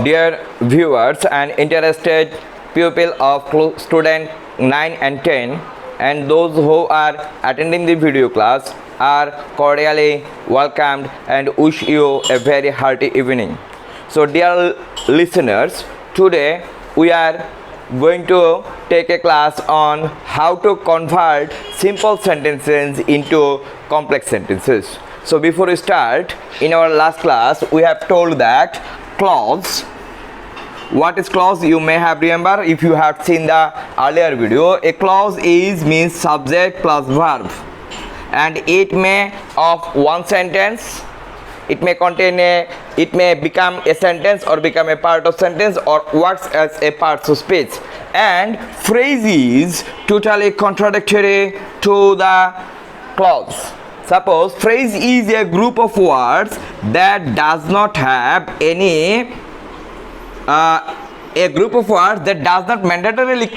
Dear viewers and interested pupil of student 9 and 10 and those who are attending the video class are cordially welcomed and wish you a very hearty evening. So dear listeners, today we are going to take a class on how to convert simple sentences into complex sentences. So before we start, in our last class we have told that clause. What is clause? You may have remember if you have seen the earlier video. A clause is means subject plus verb, and it may of one sentence. It may contain it may become a sentence or become a part of sentence or works as a part of speech. And phrase is totally contradictory to the clause. Suppose phrase is a group of words that does not have any a group of words that does not mandatorily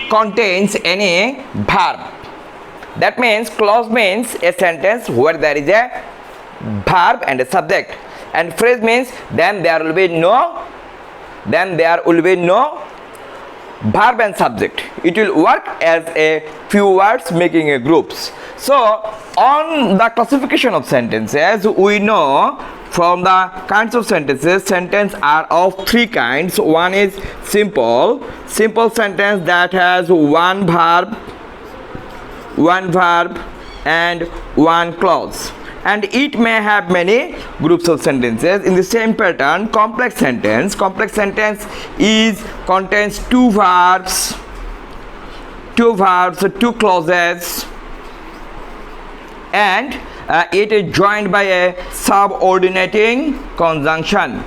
contains any verb. That means clause means a sentence where there is a verb and a subject, and phrase means then there will be no verb and subject. It will work as a few words making a groups. So on the classification of sentences, we know from the kinds of sentences, sentences are of three kinds. One is simple sentence that has one verb and one clause, and it may have many groups of sentences. In the same pattern, complex sentence is contains two verbs, two clauses, and it is joined by a subordinating conjunction,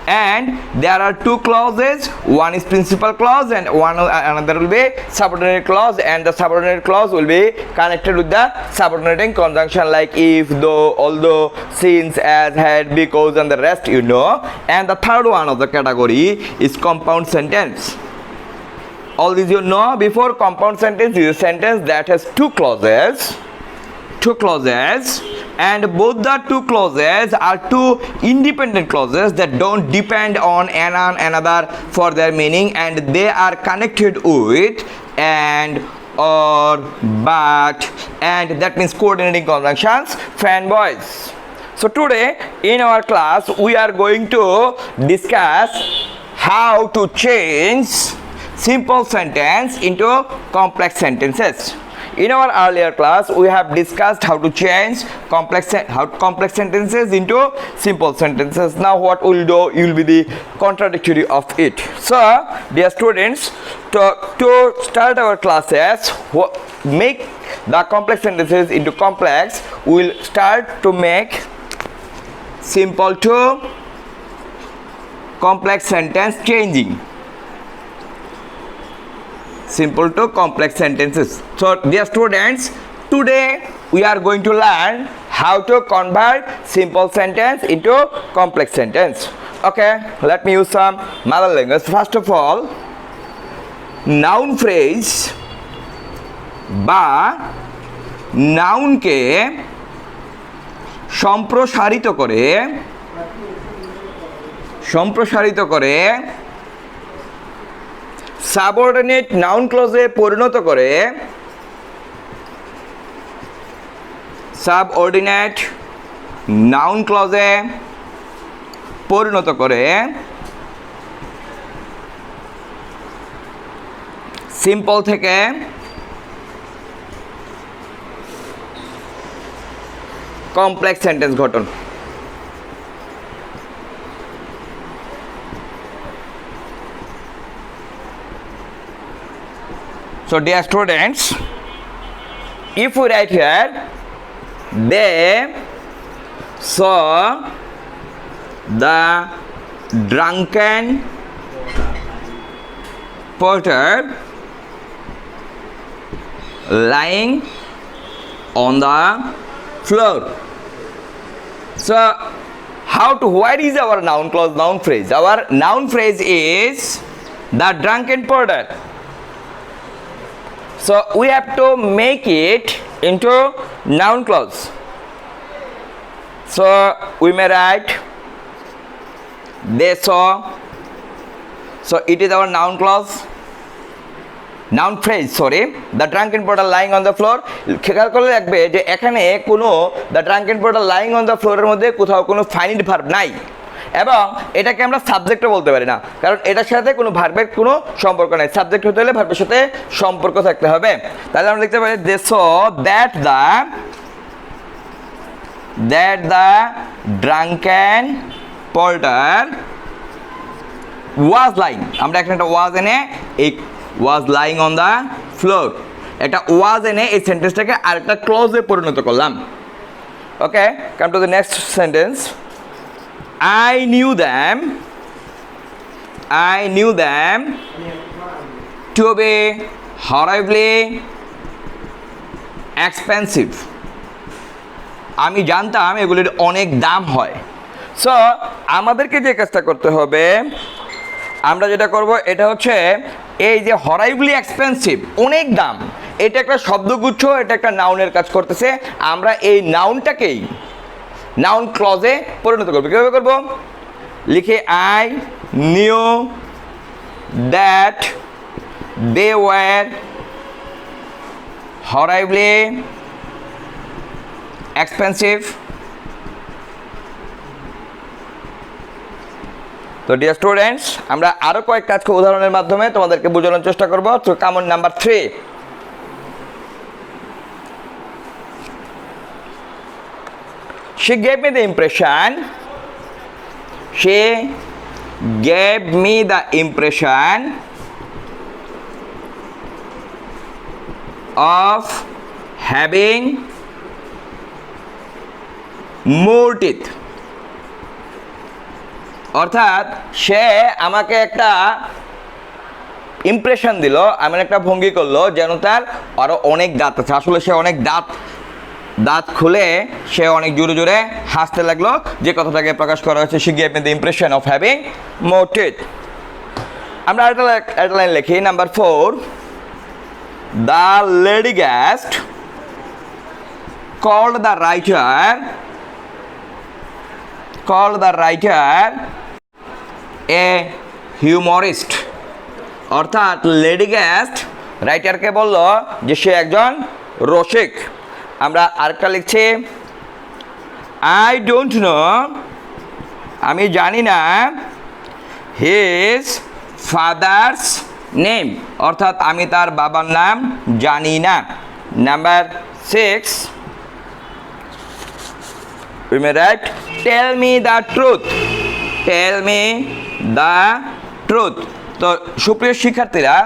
and there are two clauses. One is principal clause and another will be subordinate clause, and the subordinate clause will be connected with the subordinating conjunction like if, though, although, since, as, had, because, and the rest you know. And the third one of the category is compound sentence. All these you know before. Compound sentence is a sentence that has two clauses, and both the two clauses are two independent clauses that don't depend on another for their meaning, and they are connected with and or but, and that means coordinating conjunctions, fanboys. So today in our class we are going to discuss how to change simple sentence into complex sentences. In our earlier class we have discussed how to change complex sentences into simple sentences. Now what we'll do, you will be the contradictory of it. So dear students, to start our classes, make the complex sentences into complex, we will start to make simple to complex sentence changing. Simple to complex sentences. So dear students, today we are going to learn how to convert simple sentence into complex sentence. Okay, let me use some mother language. First of all, noun phrase বা নাউনকে সম্প্রসারিত করে subordinate noun ক্লজে পরিণত করে, simple থেকে complex sentence গঠন। So dear students, if we write here, they saw the drunken porter lying on the floor. So where is our noun clause, noun phrase? Our noun phrase is the drunken porter. So we have to make it into noun clause. So we may write they saw. So it is our noun clause, noun phrase, sorry. The drunken porter lying on the floor. খেয়াল করে রাখবে যে এখানে কোনো the drunken porter lying on the floor এর মধ্যে কোথাও কোনো ফাইনিট ভার্ব নাই এবং এটাকে আমরা সাবজেক্টও বলতে পারি না, কারণ এটার সাথে কোনো ভার্বের কোনো সম্পর্ক নাই। সাবজেক্ট হতে হলে ভার্বের সাথে সম্পর্ক থাকতে হবে। তাহলে আমরা লিখতে পারি they saw that the drunken porter was lying। আমরা এখানে একটা was এনে এই was lying on the floor, একটা was এনে এই সেন্টেন্সটাকে আরেকটা ক্লজে পরিণত করলাম। Okay, come to the next sentence. I knew them to be horribly expensive। আমি জানতাম এগুলির অনেক দাম হয়। সো আমাদেরকে যে কাজটা করতে হবে, আমরা যেটা করব এটা হচ্ছে এই যে হরাইবলি এক্সপেন্সিভ, অনেক দাম, এটা একটা শব্দগুচ্ছ, এটা একটা নাউনের কাজ করতেছে। আমরা এই নাউনটাকেই নাউন ক্লজে পরিণত করবো। কীভাবে করবো? লিখে I knew that they were horribly expensive. তো ডিয়ার স্টুডেন্টস, আমরা আরও কয়েক কাজকে উদাহরণের মাধ্যমে তোমাদেরকে বোঝানোর চেষ্টা করবো। তো come on number 3, she gave me the impression of having more teeth। অর্থাৎ সে আমাকে একটা ইমপ্রেশন দিল, এমন একটা ভঙ্গি করলো যেন তার আরো অনেক দাঁত আছে। আসলে সে অনেক দাঁত খুলে সে অনেক জোরে জোরে হাসতে লাগলো, যে কথাটাকে প্রকাশ করা হয়েছে she gave me the impression of having more teeth। আমরা একটা লাইন লিখি, number 4, the lady guest called the writer a humorist। অর্থাৎ লেডি গেস্ট রাইটারকে বলল যে সে একজন রসিক। আমরা আরেকটা লিখছি, আই ডোন্ট নো, আমি জানি না, হিজ ফাদার্স নেম, অর্থাৎ আমি তার বাবার নাম জানি না। Number 6, we may write tell me the truth। তো সুপ্রিয় শিক্ষার্থীরা,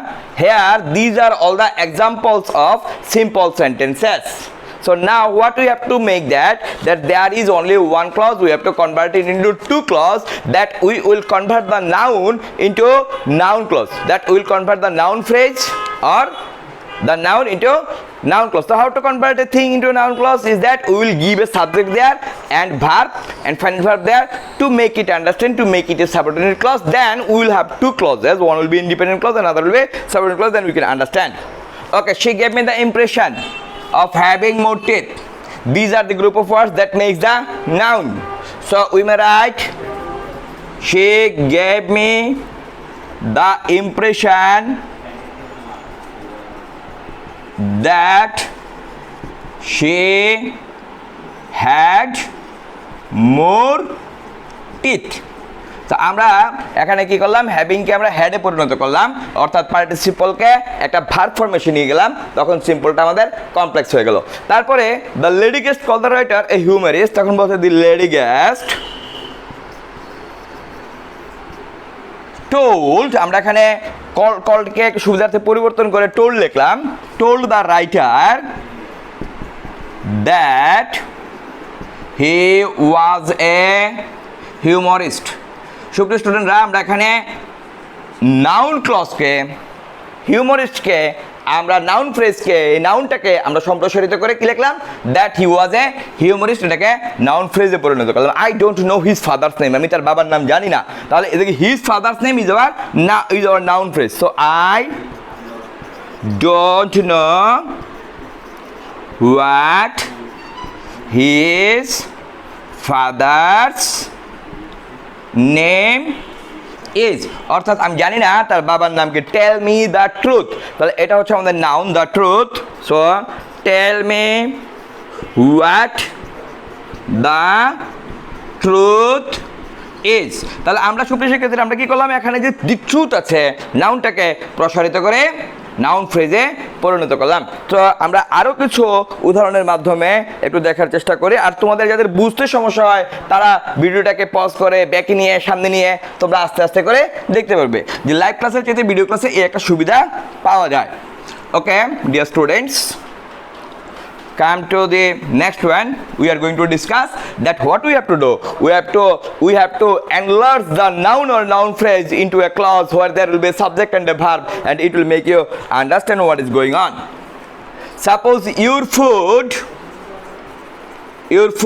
here these are all the examples of simple sentences। So now what we have to make that there is only one clause, we have to convert it into two clause, that we will convert the noun into noun clause, that we will convert the noun phrase or the noun into noun clause। So how to convert a thing into a noun clause is that we will give a subject there and verb and final verb there to make it understand, to make it a subordinate clause. Then we will have two clauses, one will be independent clause, another will be subordinate clause, then we can understand। Okay, she gave me the impression of having more teeth। These are the group of words that makes the noun। So we may write she gave me the impression that she had more teeth। তো আমরা এখানে কি করলাম, হ্যাভিংকে আমরা হ্যাডে পরিণত করলাম, অর্থাৎ পার্টিসিপলকে একটা ভার্ব ফর্মেশন নিয়ে গেলাম, তখন সিম্পলটা আমাদের কমপ্লেক্স হয়ে গেল। তারপরে the lady guest call the writer a humorist, তখন বলতে দি লেডি গেস্ট টোল্ড, আমরা এখানে কলকে সুবিধার্থে পরিবর্তন করে টোল্ড লিখলাম, told the writer that he was a humorist. সুপ্রিয় স্টুডেন্টরা, আমরা এখানে নাউন ক্লজকে, হিউমারিস্টকে, আমরা নাউন ফ্রেজকে, এই নাউনটাকে আমরা সম্প্রসারিত করে কি লিখলাম, দ্যাট হি ওয়াজ এ হিউমারিস্ট, এটাকে নাউন ফ্রেজে পরিণত করলাম। I don't know his father's name, আমি তার বাবার নাম জানি না, তাহলে এদিকে his father's name is our noun phrase. So I don't know what his father's name is, অর্থাৎ আমি জানি না তার বাবার নাম কি। টেল মি দ্য ট্রুথ, তাহলে এটা হচ্ছে আমাদের noun the truth. So tell me what the truth is. তাহলে আমরা সুপ্রিয় শিক্ষার্থীরা আমরা কি করলাম, এখানে যে দি ট্রুথ আছে নাউনটাকে প্রসারিত করে নাউন ফ্রেজে পরিণত করলাম। তো আমরা আরও কিছু উদাহরণের মাধ্যমে একটু দেখার চেষ্টা করি। আর তোমাদের যাদের বুঝতে সমস্যা হয় তারা ভিডিওটাকে পজ করে ব্যাকে নিয়ে সামনে নিয়ে তোমরা আস্তে আস্তে করে দেখতে পারবে যে লাইভ ক্লাসের চাইতে ভিডিও ক্লাসে এই একটা সুবিধা পাওয়া যায়। Okay dear students, come to the next one. We are going to discuss that what we have to do. We have to enlarge the noun or noun phrase into a clause where there will be a subject and a verb, and it will make you understand what is going on. Suppose your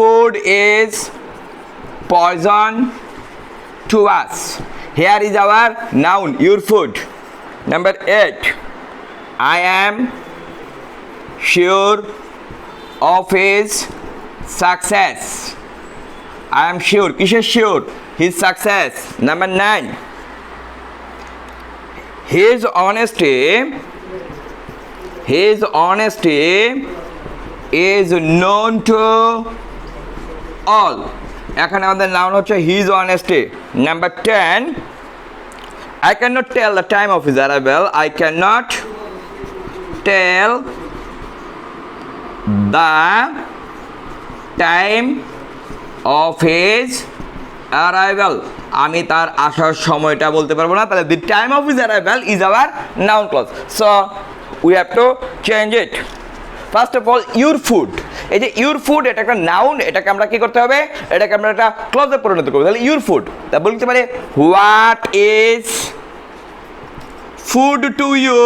food is poison to us. Here is our noun, your food. Number 8, I am sure of his success. I am sure, kisher sure, his success. Number 9, his honesty is known to all. এখানে আমাদের noun হচ্ছে his honesty. Number 10, I cannot tell the time of his arrival. I cannot tell the time of his arrival. আমি তার আসার সময়টা বলতে পারবো না, তাহলে the time of his arrival is our noun clause. So we have to change it. First of all, your food, এই যে your food এটা একটা নাউন, এটাকে আমরা কি করতে হবে, এটাকে আমরা একটা ক্লজে পরিণত করব। তাহলে your food, তা বলতে পারে what is food to you।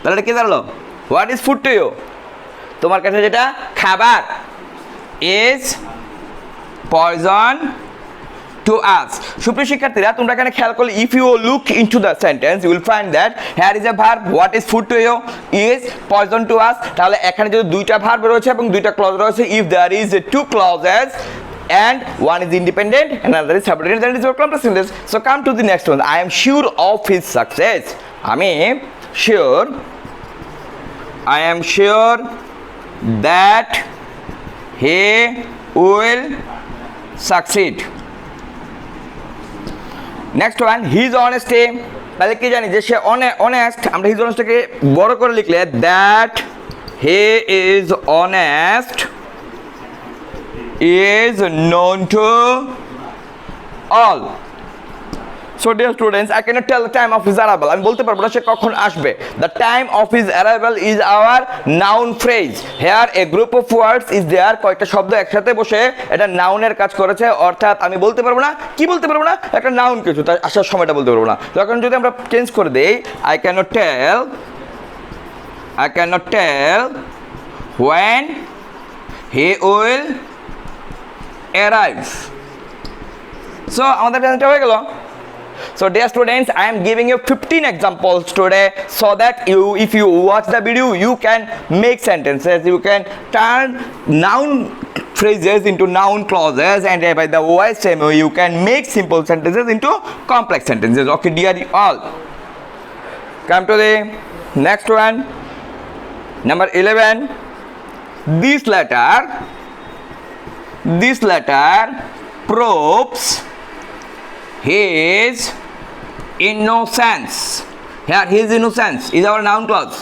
তাহলে এটা কি দাঁড়ালো, what is food to you, তোমার কাছে যেটা খাবার। Is poison to us. সুপ্রিয় শিক্ষার্থীরা তোমরা এখানে খেয়াল করলে if you look into the sentence you will find that here is a verb, what is food to you, is poison to us. তাহলে এখানে যদি দুইটা ভার্ব রয়েছে এবং দুইটা ক্লজ রয়েছে, if there is two clauses and one is independent and another is subordinate, that is your complex sentence. So come to the next one. I am sure of his success. আমি I am sure that he will succeed. Next one, his honesty. তাহলে কি জানি যে সে honest, আমরা his honesty-কে বড় করে লিখলে that he is honest is known to all. So dear students, I cannot tell the time of his arrival. আমি বলতে পারবো না সে কখন আসবে। The time of his arrival is our noun phrase. Here a group of words is there. কয়েকটা শব্দ একসাথে বসে এটা নাউনের কাজ করেছে, অর্থাৎ আমি বলতে পারবো না, কি বলতে পারবো না, একটা নাউন কিছু তার আসার সময়টা বলতে পারবো না। তখন যদি আমরা চেঞ্জ করে দেই, I cannot tell when he will arrive. So আমাদের প্রেজেন্টটা হয়ে গেল। So dear students, I am giving you 15 examples today so that if you watch the video you can make sentences, you can turn noun phrases into noun clauses, and by the same way you can make simple sentences into complex sentences. Okay dear all, come to the next one. Number 11, this letter proves his innocence. Here his innocence is our noun clause.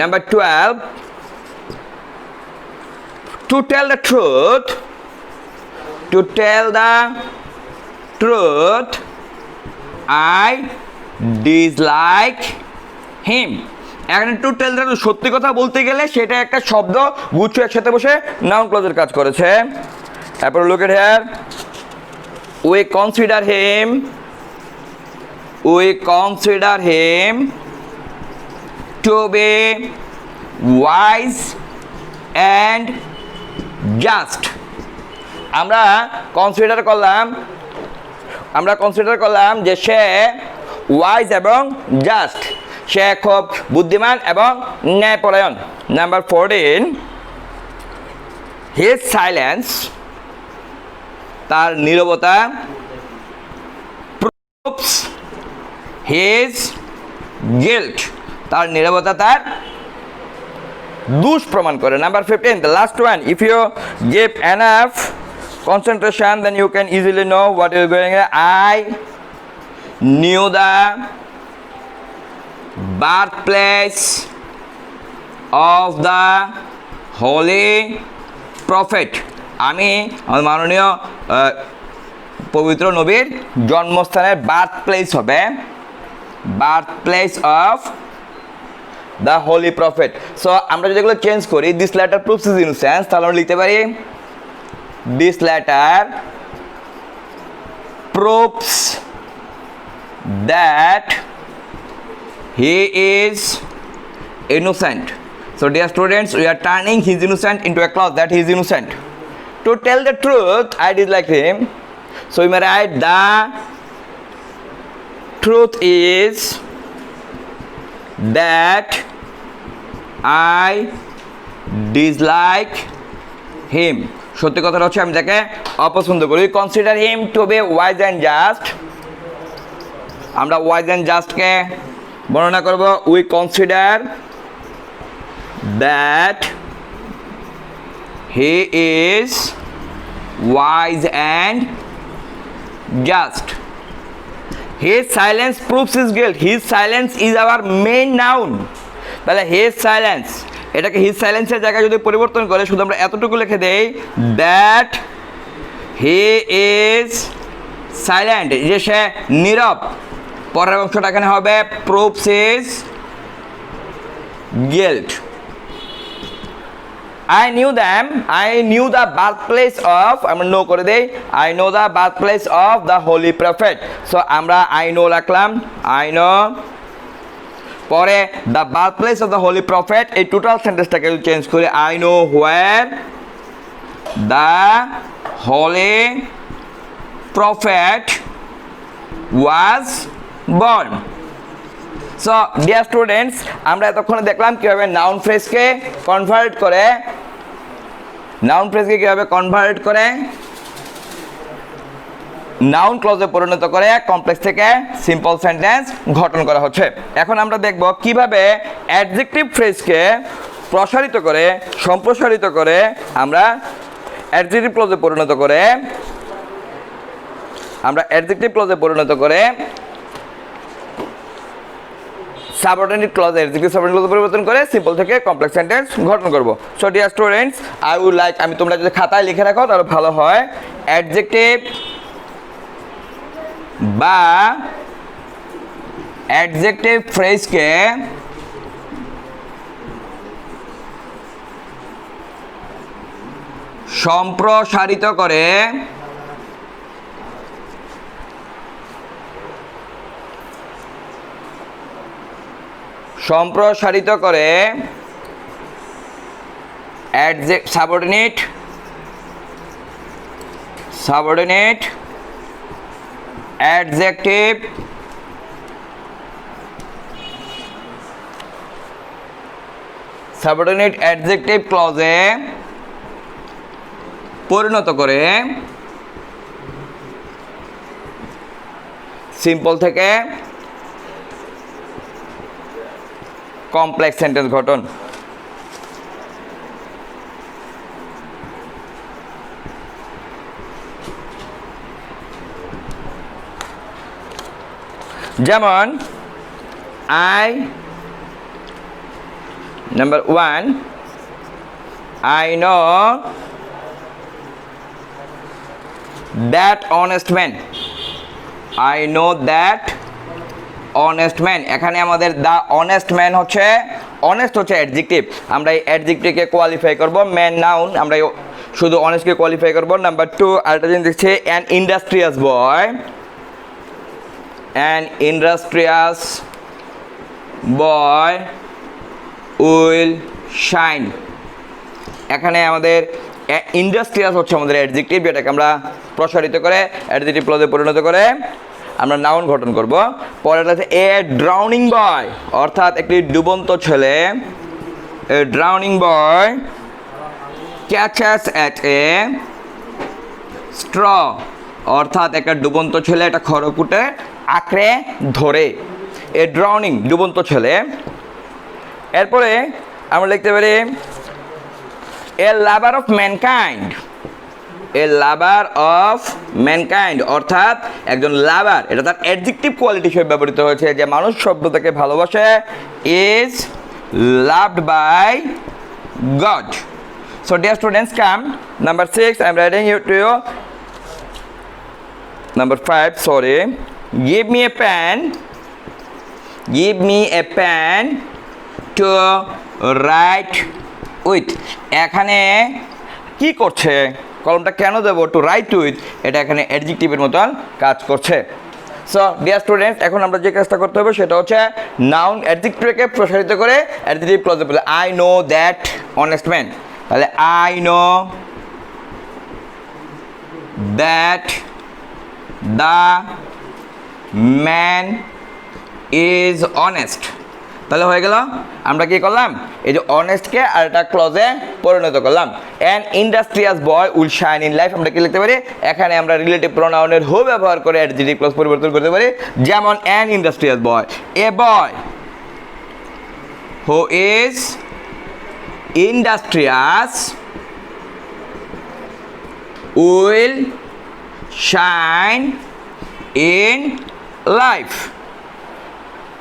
Number 12, to tell the truth I dislike him. এখানে to tell the truth, সত্যি কথা বলতে গেলে সেটা একটা শব্দ গুচ্ছ একসাথে বসে নাউন ক্লজের কাজ করেছে। তারপর look at here, we consider him to be wise and just. আমরা কনসিডার করলাম যে সে ওয়াইজ এবং জাস্ট, সে খুব বুদ্ধিমান এবং ন্যায়পরায়ণ। নাম্বার 14, his silence, তার নীরবতা, proves his guilt, তার নীরবতা তার দোষ প্রমাণ করে। Number 15, the last one, if you give enough concentration then you can easily know what is going on. I knew the birthplace of the holy prophet, আমি মাননীয় পবিত্র নবীর জন্মস্থানের বার্থ প্লেস হবে birth place of the holy prophet. So আমরা যদি এগুলো change করি, this letter proves his innocence, তাহলে আমরা লিখতে পারি this letter proves that he is innocent. So dear students, we are turning his innocent into a clause that he is innocent. To tell the truth, I dislike him. So we may write the truth is that I dislike him. সত্যি কথাটা হচ্ছে আমি তাকে অপছন্দ করি। Consider him to B wise and just, আমরা wise and জাস্টকে বর্ণনা করব। We consider that he is wise and just. His silence proves his guilt. His silence is our main noun. তাহলে his silence, এটাকে his silence এর জায়গায় যদি পরিবর্তন করে শুধু আমরা এতটুকু লিখে দেই that he is silent, যে সে নীরব, পরের অংশটা এখানে হবে proves his guilt. I knew the birthplace of, আমরা নো করে দেই, I know the birthplace of the holy prophet. So আমরা I know রাখলাম, I know, পরে the birthplace of the holy prophet, এই টোটাল সেন্টেন্সটাকে চেঞ্জ করে I know where the holy prophet was born. So dear students, আমরা এতক্ষণে দেখলাম কীভাবে noun ফ্রেজকে convert করে নাউন ক্লজে পরিণত করে কমপ্লেক্স থেকে সিম্পল সেন্টেন্স গঠন করা হচ্ছে। এখন আমরা দেখব কিভাবে অ্যাডজেক্টিভ ফ্রেজকে সম্প্রসারিত করে আমরা অ্যাডজেক্টিভ ক্লজে পরিণত করে সাবঅর্ডিনেট ক্লজ অ্যাডজেক্টিভ সাবঅর্ডিনেট ক্লজে পরিবর্তন করে সিম্পল থেকে কমপ্লেক্স সেন্টেন্স গঠন করব। So dear students, I would like, আমি তোমরা যদি খাতায় লিখে রাখো তাহলে ভালো হয়, অ্যাডজেক্টিভ বা অ্যাডজেক্টিভ ফ্রেজকে সম্প্রসারিত করে সাবঅর্ডিনেট অ্যাডজেক্টিভ ক্লজে পরিণত করে সিম্পল থেকে কমপ্লেক্স সেন্টেন্স গঠন। যেমন number 1, I know that honest man. এখানে আমাদের দ্য অনেস্ট ম্যান হচ্ছে, অনেস্ট হচ্ছে অ্যাডজেক্টিভ, আমরা এই অ্যাডজেক্টিভকে কোয়ালিফাই করব। ম্যান নাউন, আমরা শুধু অনেস্টকে কোয়ালিফাই করব। নাম্বার 2, আরেকটা জিনিস দেখছি, an industrious boy will shine. এখানে আমাদের ইন্ডাস্ট্রিয়াস হচ্ছে আমাদের অ্যাডজেক্টিভ, যেটাকে আমরা প্রসারিত করে অ্যাডজেক্টিভ ক্লজে পরিণত করে আমরা নাউন গঠন করব। পরেরটা আছে এ ড্রাউনিং বয়, অর্থাৎ একটি ডুবন্ত ছেলে। A drowning boy catches at a straw, অর্থাৎ একটা ডুবন্ত ছেলে একটা খড়কুটে আঁকড়ে ধরে। এ ড্রাউনিং ডুবন্ত ছেলে। এরপরে আমরা লিখতে পারি a lover of mankind. A lover of mankind অর্থাৎ একজন লাভার, এটা তার অ্যাডজেক্টিভ কোয়ালিটি হিসেবে ব্যবহৃত হয়েছে, যে মানুষ সভ্যতাকে ভালোবাসে। Is loved by God. So dear students, come number 6 I am writing you to you. Number 5, sorry. Give me a pen. Give me a pen to write with. এখানে কি করছে, কলমটা কেন দেবো টু রাইট উইথ, এটা এখানে অ্যাডজেক্টিভের মতন কাজ করছে। সো ডিয়ার স্টুডেন্টস, এখন আমরা যে কাজটা করতে হবে সেটা হচ্ছে নাউন অ্যাডজেক্টিভকে প্রসারিত করে অ্যাডজেক্টিভ ক্লজে বলে। I know that honest man, তাহলে I know that the man is honest. তাহলে হয়ে গেল, আমরা কি করলাম, এই যে অনেস্টকে আর একটা ক্লজে পরিণত করলাম। An industrious boy will shine in life, আমরা কি লিখতে পারি, এখানে আমরা রিলেটিভ প্রোনাউনের হু ব্যবহার করে অ্যাডজেক্টিভ ক্লজ পরিবর্তন করতে পারি। যেমন an industrious boy, A boy who is industrious will shine in life.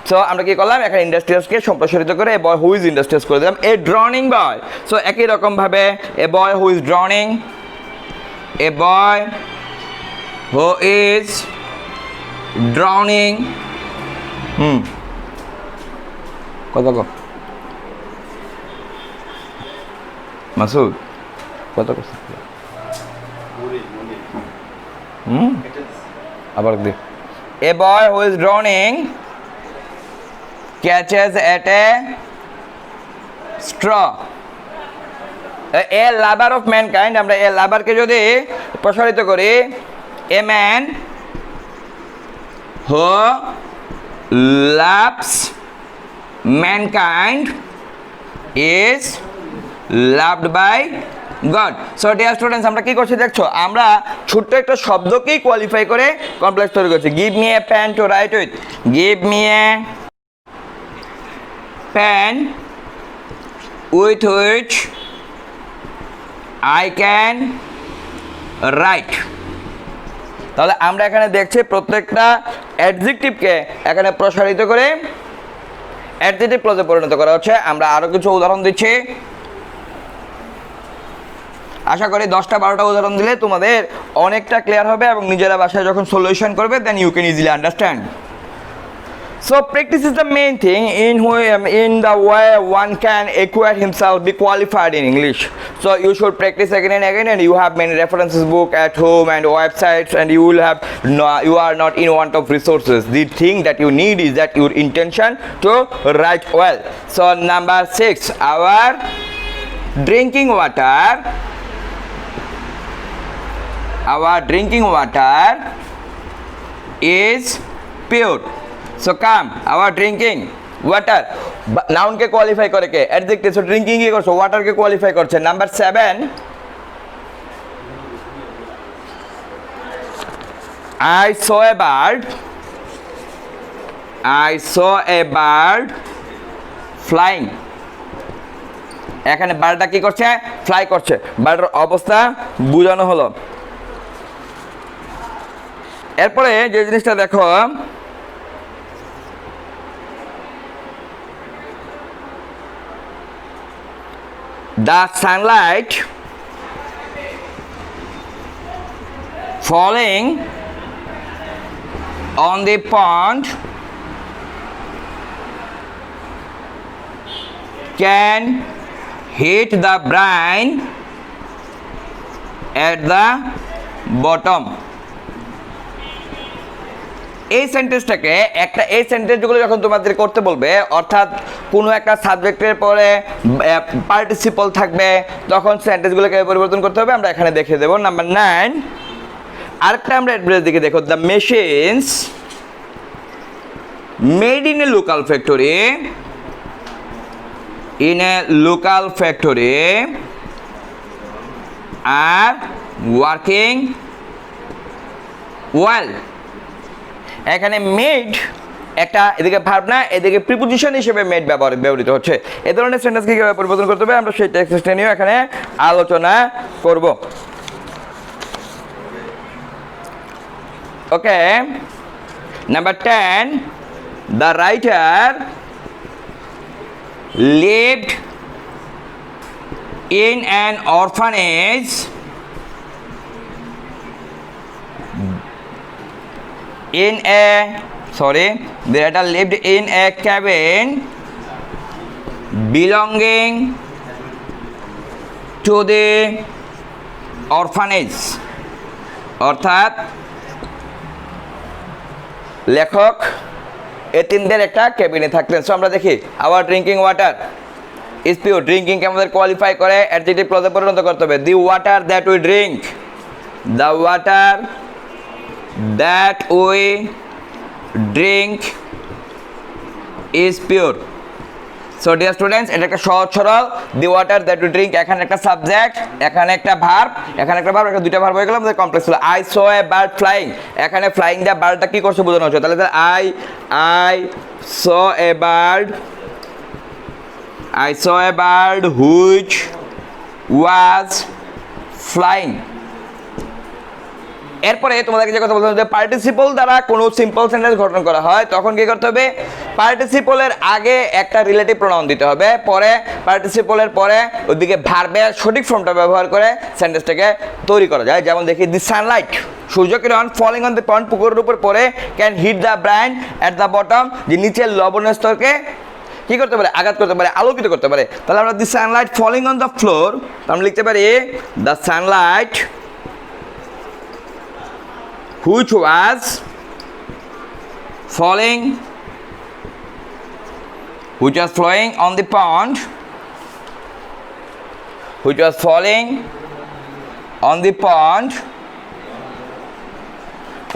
So আমরা কি করলাম, এখানে ইন্ডাস্ট্রিয়াসকে সম্প্রসারিত করে এ বয় হু ইজ ইন্ডাস্ট্রিয়াস করে দিলাম। এ ড্রনিং বয়, সো একই রকমভাবে a boy who is drowning, a boy who is drowning. কত মাসুদ কত করছে, আবার দি। A boy who is drowning catches at a straw. A lover of mankind, আমরা এ লাভারকে যদি প্রসারিত করি, a man who loves mankind is loved by God. So dear students, আমরা কি করছি দেখছো, আমরা ছোট্ট একটা শব্দকেই কোয়ালিফাই করে কমপ্লেক্স তৈরি করছি। Give me a pen to write with, give me a pen with which I can write. তাহলে আমরা এখানে দেখছি প্রত্যেকটা অ্যাডজেক্টিভকে এখানে প্রসারিত করে অ্যাডজেক্টিভ ক্লজে পরিণত করা হচ্ছে। আমরা আরও কিছু উদাহরণ দিচ্ছি, আশা করি 10টা-12টা উদাহরণ দিলে তোমাদের অনেকটা ক্লিয়ার হবে এবং নিজেরা বাসায় যখন সলিউশন করবে then you can easily understand. So practice is the main thing in the way one can acquire himself, be qualified in English. So you should practice again and again, and you have many references book at home and websites, and you will have you are not in want of resources. The thing that you need is that your intention to write well. So number 6, our drinking water is pure. So come, our drinking water, noun K qualify করে কে, adjective. So drinking কি করছে, water কে qualify করছে। Number 7, I saw a bird flying. এখানে বার্ডটা কি করছে, fly করছে, বার্ডের অবস্থা বোঝানো হলো। এরপরে যে জিনিসটা দেখো, the sunlight falling on the pond can hit the brine at the bottom. এই সেন্টেন্সটাকে একটা, এই সেন্টেন্সগুলো যখন তোমাদের করতে বলবে, অর্থাৎ কোনো একটা সাবজেক্টের পরে পার্টিসিপল থাকবে, তখন সেন্টেন্সগুলোকে পরিবর্তন করতে হবে। আমরা এখানে দেখে দেবো। নাম্বার 9, আরেকটা আমরা অ্যাড্রেস দিকে দেখো, the machines made in a local factory are working well. এখানে মেড একটা এদিকে ভার্ব না, এদিকে প্রিপোজিশন হিসেবে মেড ব্যবহৃত হচ্ছে। এ ধরনের সেন্টেন্সকে কীভাবে পরিবর্তন করতে হবে আমরা সেই টেক্সটটা নিয়েও এখানে আলোচনা করব। Okay, number 10, the writer lived in an orphanage the writer lived in a cabin belonging to the orphanage। অর্থাৎ লেখক এতিমদের একটা কেবিনে থাকতেন। সো আমরা দেখি our drinking water is pure. ড্রিঙ্কিংকে আমাদের কোয়ালিফাই করে অ্যাডজেক্টিভ ক্লজে পরিণত করতে হবে। The water that we drink, the water that we drink is pure. So dear students, এটা একটা সহজ সরল। The water that we drink, এখানে একটা সাবজেক্ট, এখানে একটা ভার্ব, এখানে একটা ভার্ব, একটা দুইটা ভার্ব হয়ে গেল, আমাদের কমপ্লেক্স হলো। I saw a bird flying, এখানে ফ্লাইং দা বার্ডটা কি করছে বোঝানো হচ্ছে। তাহলে I saw a bird, I saw a bird which was flying। এরপরে তোমাদেরকে যে কথা বলতে হবে, পার্টিসিপল দ্বারা কোনো সিম্পল সেন্টেন্স গঠন করা হয় তখন কি করতে হবে, পার্টিসিপলের আগে একটা রিলেটিভ প্রোনাউন দিতে হবে, পরে পার্টিসিপলের পরে ওইদিকে ভার্বের সঠিক ফর্মটা ব্যবহার করে সেন্টেন্সটাকে তৈরি করা যায়। যেমন দেখি, দি সানলাইট, সূর্যকিরণ ফলিং অন দ্য পন্ড, পুকুরের উপর পরে, can heat the brine at the bottom, যে নিচের লবণের স্তরকে কি করতে পারে, আঘাত করতে পারে, আলোকিত করতে পারে। তাহলে আমরা the sunlight falling on the floor, আমরা লিখতে পারি the sunlight which was falling flowing on the pond, which was falling on the pond।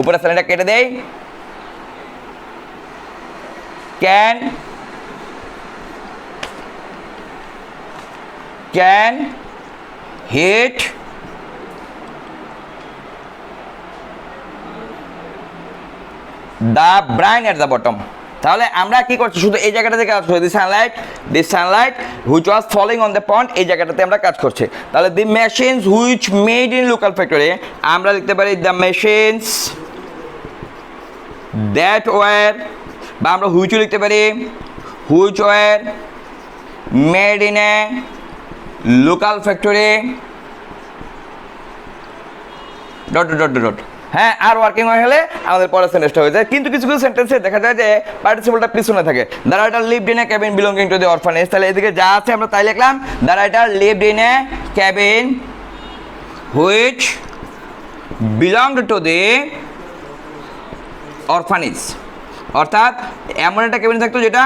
উপরে সানলাইটটা কেটে দেই, can hit the brine at the bottom। তাহলে আমরা কি করছি, শুধু এই জায়গাটা থেকে কাজ করছি। The sunlight which was falling on the pond, এই জায়গাটাতে আমরা কাজ করছি। তাহলে the machines which made in local factory, আমরা লিখতে পারি দ্য মেশিনস দ্যাট ওয়ার, বা আমরা হুইচও লিখতে পারি which war made in a local factory dot dot dot dot. হ্যাঁ, আর ওয়ার্কিং হলে আমাদের পরের সেন্টেন্সটা হয়ে যায়। কিন্তু কিছু কিছু সেন্টেন্সে দেখা যায় যে পার্টিসিপলটা পিছনে থাকে। The writer lived in a cabin belonging to the orphanage, তাহলে এদিকে যা আছে আমরা তাই লিখলাম, the writer lived in a cabin which belonged to the orphanage. অর্থাৎ এমন একটা ক্যাবিন থাকতো যেটা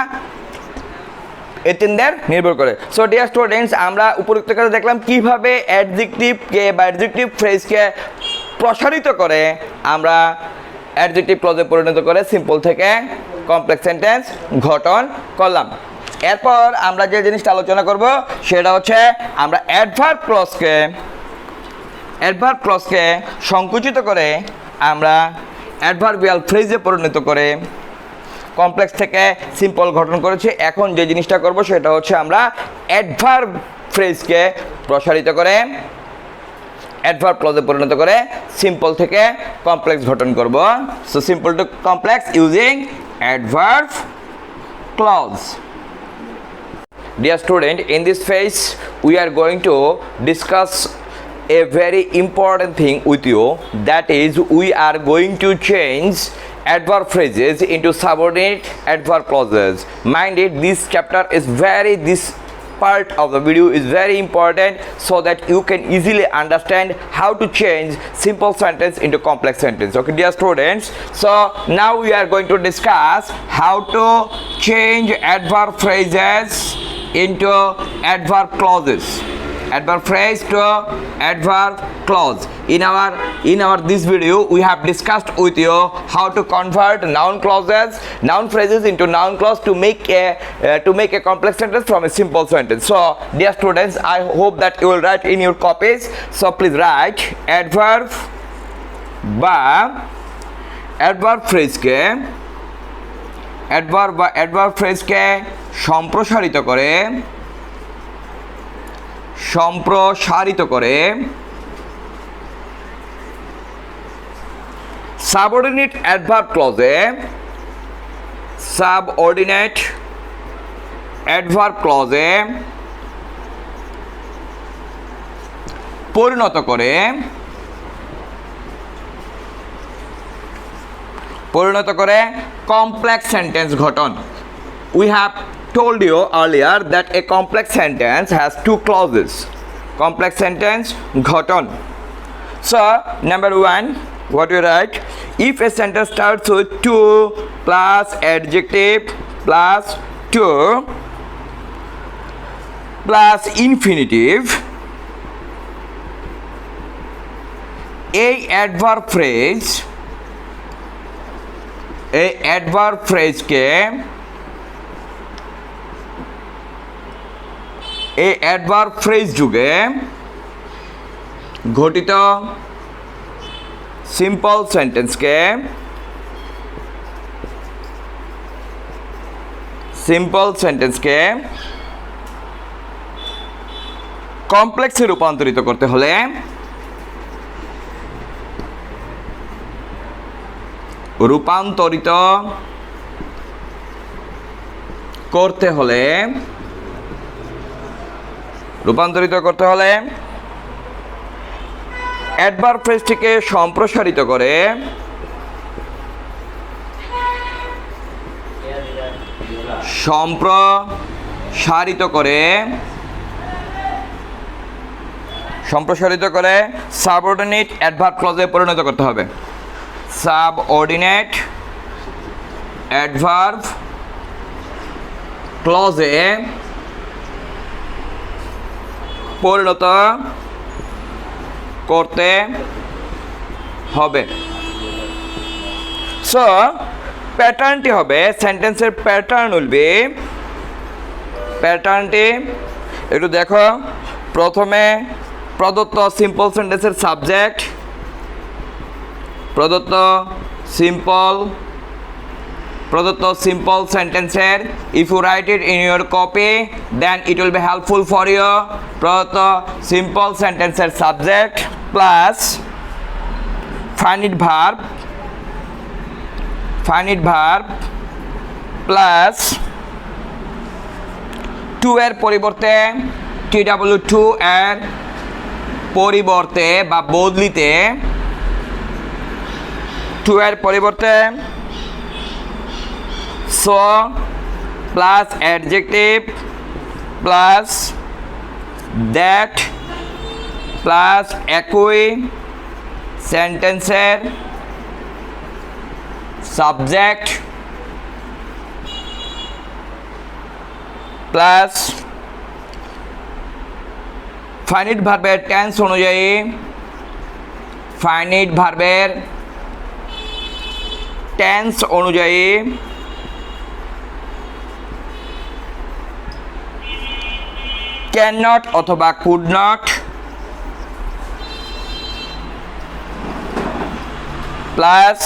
এতিমদের নির্ভর করে। সো ডিয়ার স্টুডেন্টস, আমরা উপরোক্ত কাজে দেখলাম কিভাবে অ্যাডজেক্টিভকে বা অ্যাডজেক্টিভ ফ্রেজকে প্রসারিত করে আমরা অ্যাডজেক্টিভ ক্লজে পরিণত করে সিম্পল থেকে কমপ্লেক্স সেন্টেন্স গঠন করলাম। এরপর আমরা যে জিনিসটা আলোচনা করব সেটা হচ্ছে আমরা অ্যাডভার্ব ক্লজকে সংকুচিত করে আমরা অ্যাডভার্বিয়াল ফ্রেজে পরিণত করে কমপ্লেক্স থেকে সিম্পল গঠন করেছি। এখন যে জিনিসটা করব সেটা হচ্ছে আমরা অ্যাডভার্ব ফ্রেজকে প্রসারিত করে অ্যাডভার্ব ক্লজে পরিণত করে সিম্পল থেকে কমপ্লেক্স গঠন করব। So simple to complex using adverb clause. Dear student, in this phase we are going to discuss a very important thing with you, that is we are going to change adverb phrases into subordinate adverb clauses. Mind it, this chapter is this part of the video is very important so that you can easily understand how to change simple sentence into complex sentence. Okay, dear students, so now we are going to discuss how to change adverb phrases into adverb clauses. adverb phrase to adverb clause. In our this video we have discussed with you how to convert noun phrases into noun clause to make a complex sentence from a simple sentence. So dear students, I hope that you will write in your copies. So please write adverb বা adverb phrase কে সম্প্রসারিত করে subordinate adverb clause পরিণত করে complex sentence গঠন. We have told you earlier that a complex sentence has two clauses. Complex sentence ghaton. So number 1, what you write? If a sentence starts with to plus adjective plus to plus infinitive, a adverb phrase কে এই adverb phrase যুগে ঘটিত simple সেন্টেন্সকে কমপ্লেক্সে রূপান্তরিত করতে হলে রূপান্তরিত করতে হলে অ্যাডভার্ব ফ্রেজটিকে সম্প্রসারিত করে সাবঅর্ডিনেট অ্যাডভার্ব ক্লজে পরিণত করতে হবে. সাবঅর্ডিনেট অ্যাডভার্ব ক্লজে পরিণত করতে হবে. সো প্যাটার্নটি হবে, সেন্টেন্সের প্যাটার্নটি একটু দেখো. প্রথমে প্রদত্ত সিম্পল সেন্টেন্সের সাবজেক্ট, প্রদত্ত simple sentences. If you write it in your copy, then it will be helpful for you. প্রদত্ত simple sentences subject plus finite verb plus to এর পরিবর্তে TW2 এর পরিবর্তে বা বদলিতে to এর পরিবর্তে so plus adjective plus that plus একই সেন্টেন্সের সাবজেক্ট প্লাস ফাইনাইট ভার্বের টেন্স অনুযায়ী ক্যান নট অথবা কুড নট প্লাস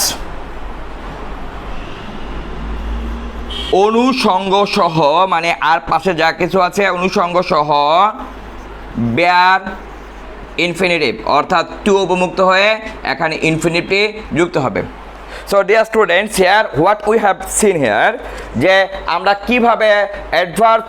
অনুষঙ্গ সহ, মানে আর পাশে যা কিছু আছে অনুষঙ্গ সহ বেয়ার ইনফিনিটিভ, অর্থাৎ টু উপমুক্ত হয়ে এখানে ইনফিনিটিভ যুক্ত হবে. So dear students, here what we have seen here, যে আমরা কিভাবে অ্যাডভার্ব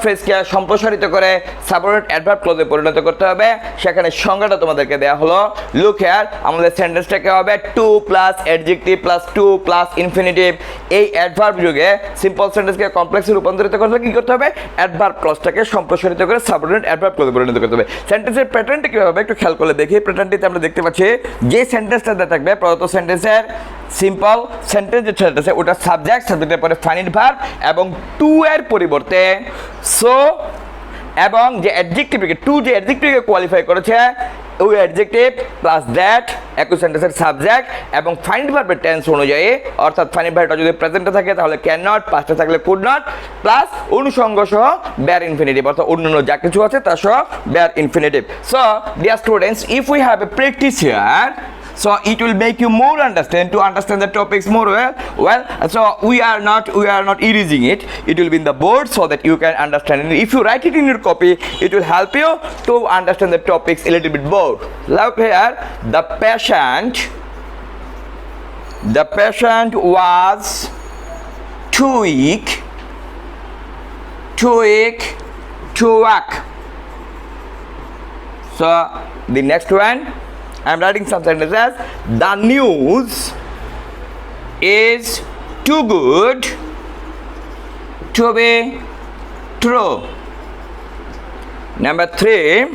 ফ্রেজকে সম্প্রসারিত করে সাবঅর্ডিনেট অ্যাডভার্ব ক্লজে পরিণত করতে হবে, সেখানে সংজ্ঞাটা তোমাদেরকে দেওয়া হলো. লুক হিয়ার, আমাদের সেন্টেন্সটাকে হবে too plus adjective plus to plus infinitive. এই অ্যাডভার্ব যুগে সিম্পল সেন্টেন্সকে কমপ্লেক্সে রূপান্তরিত করতে কি করতে হবে? অ্যাডভার্ব ক্লজটাকে সম্প্রসারিত করে সাবঅর্ডিনেট অ্যাডভার্ব ক্লজে পরিণত করতে হবে. সেন্টেন্সের প্যাটার্নটা কীভাবে হবে একটু খেয়াল করলে দেখি. প্যাটার্নটিতে আমরা দেখতে পাচ্ছি যে সেন্টেন্সটা দেওয়া থাকবে প্রদত্ত সেন্টেন্সের সিম্পল সেন্টেন্স যে সেন্টেন্স ওটা সাবজেক্টের পরে ফাইনাইট ভার্ব এবং টু এর পরিবর্তে সো এবং যে অ্যাডজেক্টিভকে টু যে অ্যাডজেক্টিভকে কোয়ালিফাই করেছে ওই অ্যাডজেক্টিভ প্লাস দ্যাট একই সেন্টেন্সের সাবজেক্ট এবং ফাইনাইট ভার্বের টেন্স অনুযায়ী, অর্থাৎ ফাইনাইট ভার্বটা যদি প্রেজেন্টে থাকে তাহলে ক্যান নট, পাস্টে থাকলে কুড নট, প্লাস অনুষঙ্গ সহ বেয়ার ইনফিনিটিভ, অর্থাৎ অন্যান্য যা কিছু আছে তা সহ bare infinitive. So dear students, if we have a practice here, so it will make you more understand the topics more well. So we are not erasing it. It will be in the board so that you can understand it. If you write it in your copy, it will help you to understand the topics a little bit more. Look here, the patient was too weak to walk. So the next one, I'm writing some sentences. The news is too good to be true. Number 3,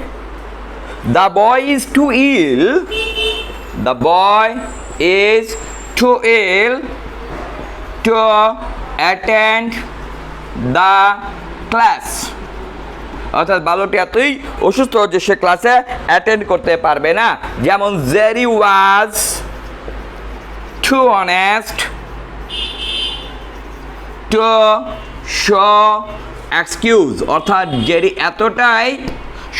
the boy is too ill. The boy is too ill to attend the class. অর্থাৎ বালকটি এতই অসুস্থ যে সে ক্লাসে attend করতে পারবে না। যেমন Jerry was too honest to show excuse, অর্থাৎ জেরি এতটাই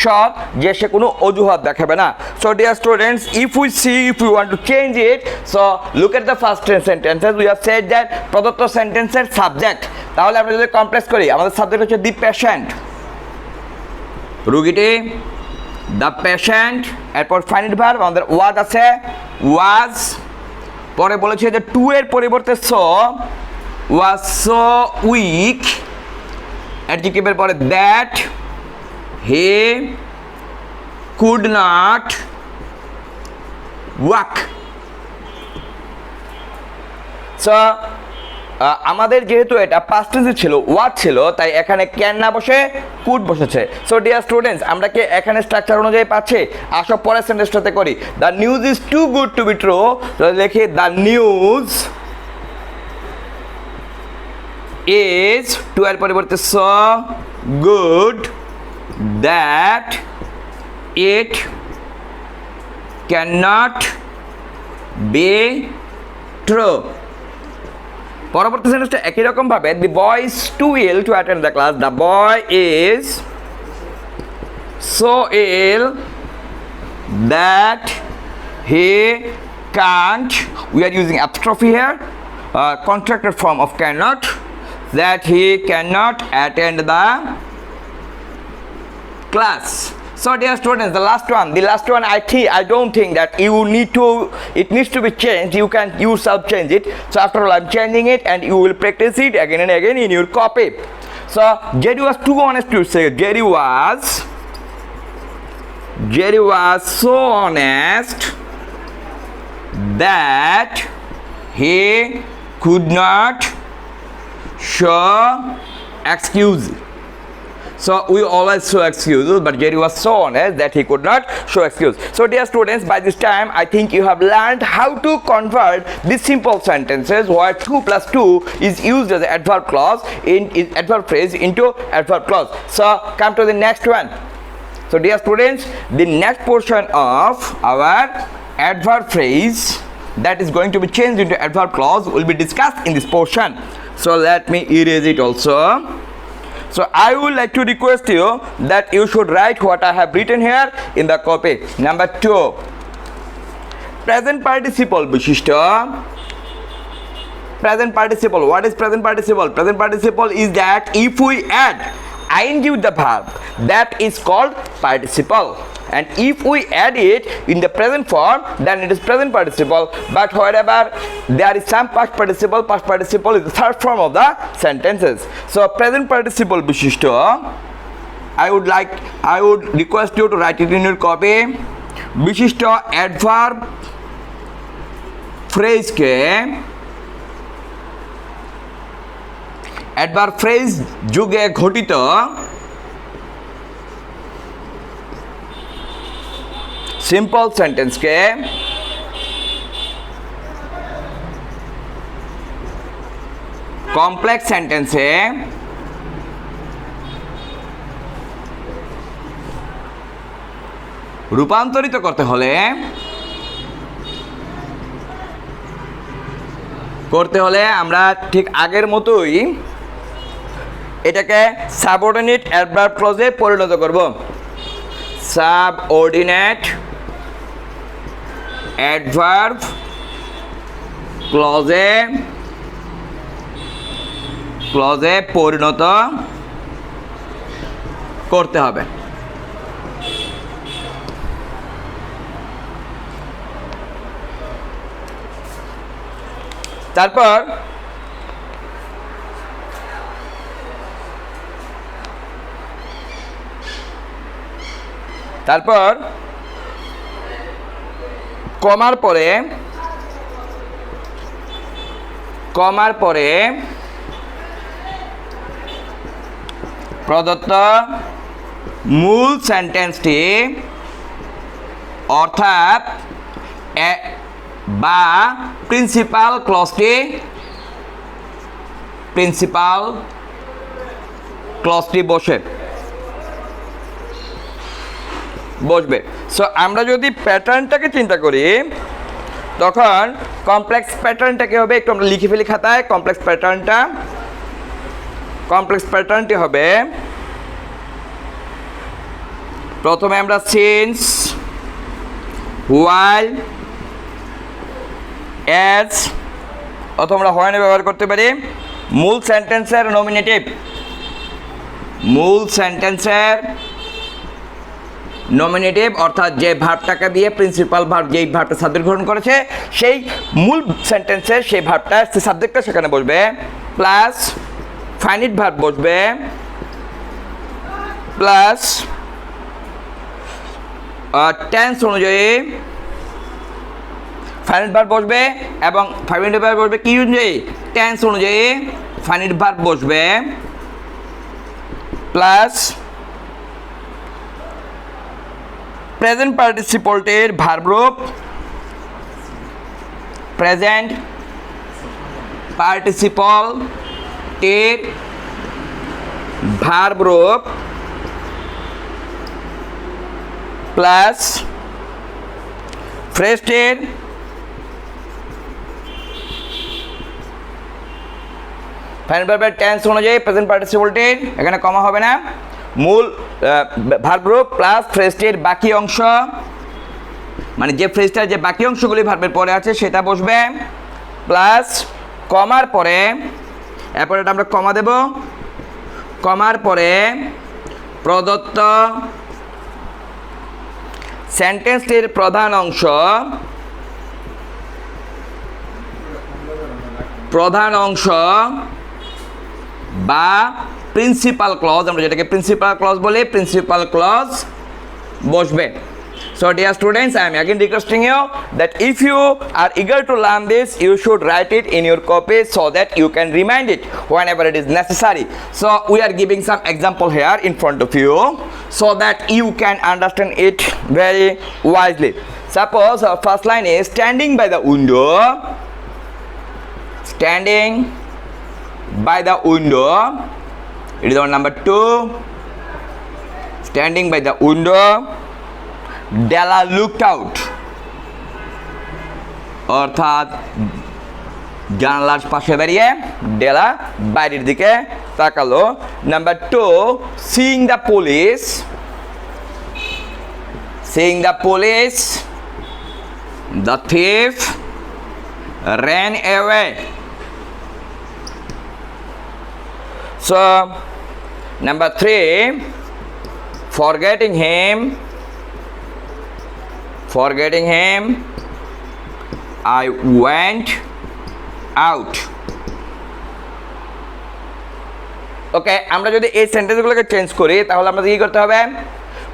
সৎ যে সে কোনো অজুহাত দেখাবে না। So dear students, if we want to change it, so look at the first sentences. We have said that প্রদত্ত সেন্টেন্সের সাবজেক্ট, তাহলে আমরা যদি কমপ্লেক্স করি আমাদের সাবজেক্ট হচ্ছে দি পেশেন্ট, রোগীটি, দ্য পেশেন্ট, এরপর ফাইনাইট ভার্ব আমাদের ওয়াজ আছে, ওয়াজ, পরে বলেছে যে টু এর পরিবর্তে সো, ওয়াজ সো উইক, অ্যাডজেক্টিভের পরে that, he could not walk. So আমাদের যেহেতু এটা পাস্ট টেন্সে ছিল, ওয়াজ ছিল, তাই এখানে ক্যান না বসে কুড বসেছে। সো ডিয়ার স্টুডেন্টস, আমরা কি এখানে স্ট্রাকচার অনুযায়ী পাচ্ছি? আসো পরের সেন্টেন্সটাতে করি। The news is too good to be true, লিখি দ্য নিউজ ইজ, টু এর পরিবর্তে so good that it can not be true. পরবর্তী সেন্টেন্সটা একই রকম ভাবে, the boy is too ill to attend the class, the boy is so ill that he can't, we are using apostrophe here, contracted form of cannot, that he cannot attend the class. So dear students, the last one I don't think that it needs to be changed. You can yourself change it. So after all, I'm changing it and you will practice it again and again in your copy. So Jerry was too honest to say, Jerry was so honest that he could not show excuse. So we always show excuses, but Jerry was so honest that he could not show excuse. So dear students, by this time I think you have learned how to convert these simple sentences where 2 plus 2 is used as an adverb clause is adverb phrase into adverb clause. So come to the next one. So dear students, the next portion of our adverb phrase that is going to be changed into adverb clause will be discussed in this portion. So let me erase it also. So I would like to request you that you should write what I have written here in the copy. Number 2, present participle bishishta. Present participle, what is present participle? Present participle is that if we add ing with the verb, that is called participle, and if we add it in the present form, then it is present participle. But wherever there is some past participle is the third form of the sentences. So present participle bishishta, I would request you to write it in your copy. Bishishta adverb phrase ke adverb phrase যুগে ঘটিত simple সেন্টেন্সকে complex সেন্টেন্সে রূপান্তরিত করতে হলে আমরা ঠিক আগের মতোই এটাকে সাবঅর্ডিনেট অ্যাডভার্ব ক্লজে পরিণত করব। সাবঅর্ডিনেট অ্যাডভার্ব ক্লজে পরিণত করতে হবে। তারপর কমার পরে প্রদত্ত মূল সেন্টেন্সটি অর্থাৎ বা প্রিন্সিপাল ক্লজটি বসবে। সো আমরা যদি প্যাটার্নটাকে চিন্তা করি তখন কমপ্লেক্স প্যাটার্নটাকে হবে, একটু আমরা লিখে ফেলি খাতায়। কমপ্লেক্স প্যাটার্নটি হবে, প্রথমে আমরা সিন্স, হোয়াইল, অ্যাজ অথবা আমরা হোয়েন ব্যবহার করতে পারি। মূল সেন্টেন্সের নমিনেটিভ অর্থাৎ যে ভার্বটাকে দিয়ে প্রিন্সিপাল ভার্ব, যেই ভার্বটা সাবজেক্ট গ্রহণ করেছে সেই মূল সেন্টেন্সের সেই ভার্বটা সাবজেক্টটা সেখানে বসবে, প্লাস ফাইনিট ভার্ব বসবে, প্লাস টেন্স অনুযায়ী ফাইনিট ভার্ব বসবে এবং ফাইনিট ভার্ব বসবে কি অনুযায়ী? টেন্স অনুযায়ী ফাইনিট ভার্ব বসবে, প্লাস প্রেজেন্ট পার্টিসিপলটির ভার্ব রূপ, প্রেজেন্ট পার্টিসিপলটির ভার্ব রূপ, প্লাস ফ্রেজটির ফাইনাল ভার্বের টেন্স অনুযায়ী প্রেজেন্ট পার্টিসিপলটির, এখানে কমা হবে না, মূল ভার্ব রূপ প্লাস ফ্রেজটির বাকি অংশ, মানে যে ফ্রেজটার যে বাকি অংশগুলি ভার্বের পরে আছে সেটা বসবে, প্লাস কমার পরে, এরপর এটা আমরা কমা দেব, কমার পরে প্রদত্ত সেন্টেন্সটির প্রধান অংশ বা প্রিন্সিপাল ক্লজ, আমরা যেটাকে প্রিন্সিপাল ক্লজ বলি, প্রিন্সিপাল ক্লজ বসবে। So dear students, I am again requesting you that if you are eager to learn this, you should write it in your copy so that you can remind it whenever it is necessary. So we are giving some example here in front of you so that you can understand it very wisely. Suppose our first line is standing by the window. Standing by the window. It is our number 2. Standing by the window, Della looked out. অর্থাৎ জানালার পাশে দাঁড়িয়ে ডেলা বাইরের দিকে তাকালো। Number 2, seeing the police, the thief ran away. So number 3, forgetting him, I went out. ওকে, আমরা যদি এই সেন্টেন্সগুলোকে চেঞ্জ করি তাহলে আমাদের কি করতে হবে?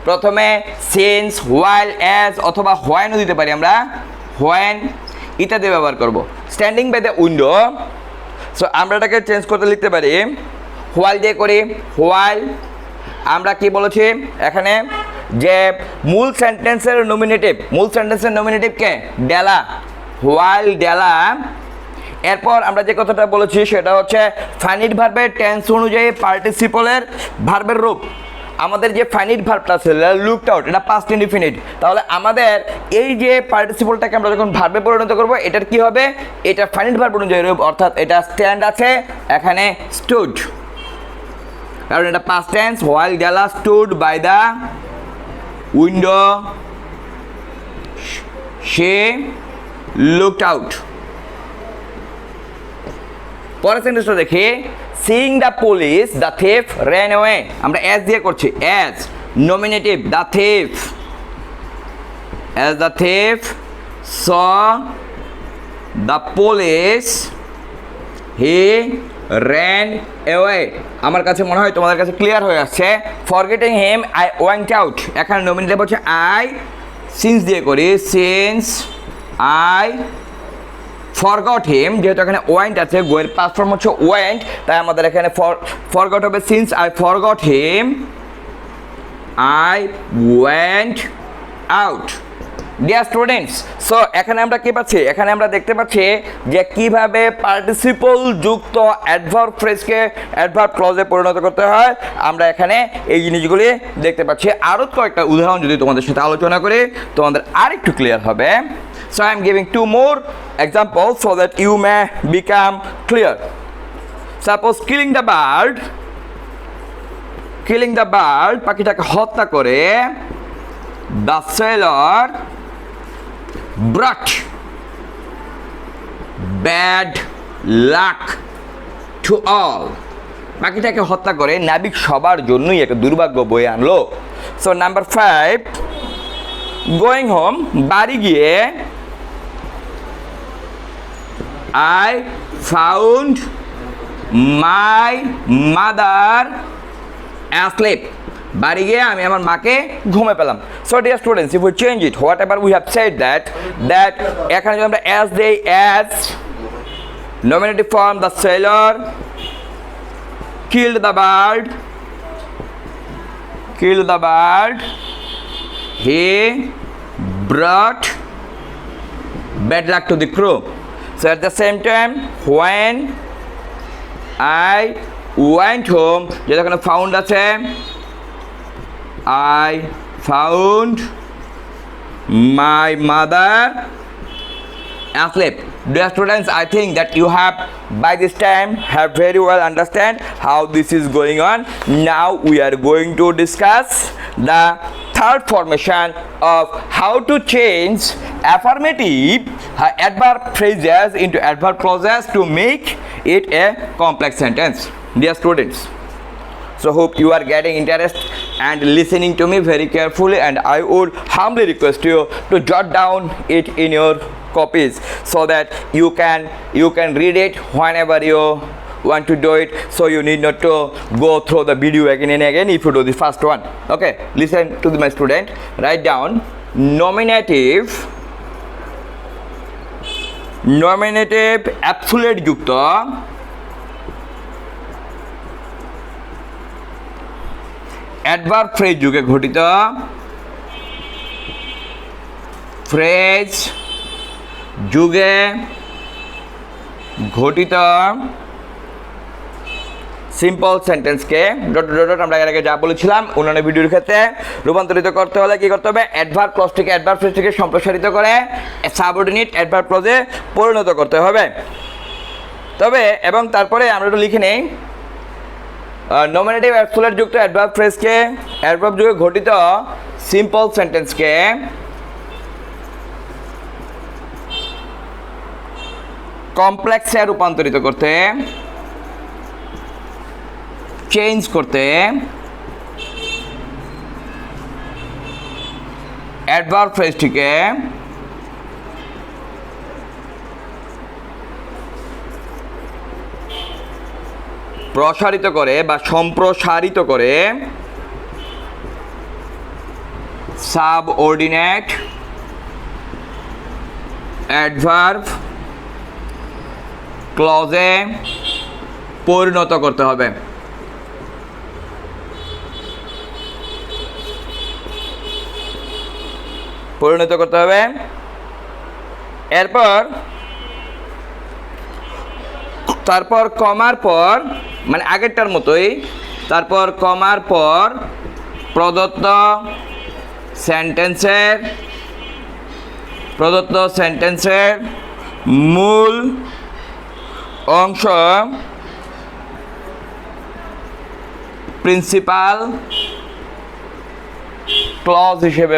প্রথমে সিন্স, হোয়াইল, অ্যাজ অথবা হোয়েনও দিতে পারি, আমরা হোয়েন ইত্যাদি ব্যবহার করব। Standing by the window, so আমরা এটাকে চেঞ্জ করতে লিখতে পারি হোয়াইল দিয়ে করি। হোয়াইল আমরা কি বলেছি এখানে যে মূল সেন্টেন্সের নমিনেটিভকে ডেলা, হোয়াইল ডেলা। এরপর আমরা যে কথাটা বলেছি সেটা হচ্ছে ফাইনিট ভার্বের টেন্স অনুযায়ী পার্টিসিপলের ভার্বের রূপ, আমাদের যে ফাইনিট ভার্বটা ছিল লুকড আউট, এটা পাস্ট ইনডিফিনিট। তাহলে আমাদের এই যে পার্টিসিপলটাকে আমরা যখন ভার্বে পরিণত করব, এটার কি হবে, এটা ফাইনিট ভার্ব অনুযায়ী রূপ, অর্থাৎ এটা স্ট্যান্ড আছে, এখানে স্টুড, কারণ এটা পাস্ট টেন্স। হোয়াইল গেলা স্টুড বাই দ্য উইন্ডো, সে লুকড আউট। পরের সেন্টেন্সটা দেখি, seeing the police the thief ran away, আমরা অ্যাজ দিয়ে করছি, as nominative, the thief, as the thief saw the police he ran away। আমার কাছে মনে হয় তোমাদের কাছে ক্লিয়ার হয়ে আসছে। forgetting him I went out, এখানে নমিনেটিভ হচ্ছে I, সিন্স দিয়ে করি, সিন্স I forgot him, যেহেতু এখানে ওয়েন্ট আছে, গোয়ের পাস্ট ফর্ম হচ্ছে ওয়েন্ট, তাই আমাদের এখানে forgot হবে, since I forgot him I went out। Dear students, so এখানে আমরা কি পাচ্ছি, এখানে আমরা দেখতে পাচ্ছি যে কিভাবে পার্টিসিপল যুক্ত অ্যাডভার্ব ফ্রেজকে অ্যাডভার্ব ক্লজে পরিণত করতে হয়। আমরা এখানে এই জিনিসগুলি দেখতে পাচ্ছি। আরও কয়েকটা উদাহরণ যদি তোমাদের সাথে আলোচনা করি, তোমাদের আরেকটু ক্লিয়ার হবে। So I am giving 2 more examples so that you may become clear. Suppose killing the bird, পাখিটাকে হত্যা করে, the sailor brought bad luck to all, পাখিটাকে হত্যা করে নাবিক সবার জন্যই একটা দুর্ভাগ্য বয়ে আনলো। সো নাম্বার 5, গোয়িং হোম, বাড়ি গিয়ে, I found my mother asleep, বাড়ি গিয়ে আমি আমার মাকে ঘুমে পেলাম। So dear students, if we change it, what ever we have said that এখানে যদি আমরা অ্যাজ দেই, as nominative form, the sailor killed the bird, he brought bad luck to the crew. So at the same time, when I went home, যেটা এখানে found আছে, I found my mother asleep. Dear students, I think that you have by this time have very well understand how this is going on. Now we are going to discuss the third formation of how to change affirmative adverb phrases into adverb clauses to make it a complex sentence. Dear students, so hope you are getting interest and listening to me very carefully, and I would humbly request you to jot down it in your copies so that you can read it whenever you want to do it, so you need not to go through the video again and again if you do the first one. Okay, listen to my student, write down nominative absolute যুক্ত adverb phrase যুগে ঘটিত simple সেন্টেন্সকে dot আমরা এর আগে যা বলেছিলাম অন্যান্য ভিডিওর ক্ষেত্রে রূপান্তরিত করতে হলে কি করতে হবে, অ্যাডভার্ব ক্লজ থেকে অ্যাডভার্ব ফ্রেজ থেকে সম্প্রসারিত করে সাবঅর্ডিনেট অ্যাডভার্ব ক্লজে পরিণত করতে হবে। তবে এবং তারপরে আমরা একটু লিখে নেই, নমিনেটিভ অ্যাবসোলিউট যুক্ত অ্যাডভার্ব ফ্রেজকে অ্যাডভার্ব যুগে ঘটিত সিম্পল সেন্টেন্সকে কমপ্লেক্সে রূপান্তরিত করতে, চেঞ্জ করতে অ্যাডভার্ব ফ্রেজটিকে প্রসারিত করে বা সম্প্রসারিত করে সাবঅর্ডিনেট অ্যাডভার্ব ক্লজে পরিণত করতে হবে। তারপর কমার পর, মানে আগেরটার মতোই, তারপর কমার পর প্রদত্ত সেন্টেন্সের মূল অংশ প্রিন্সিপাল ক্লজ হিসেবে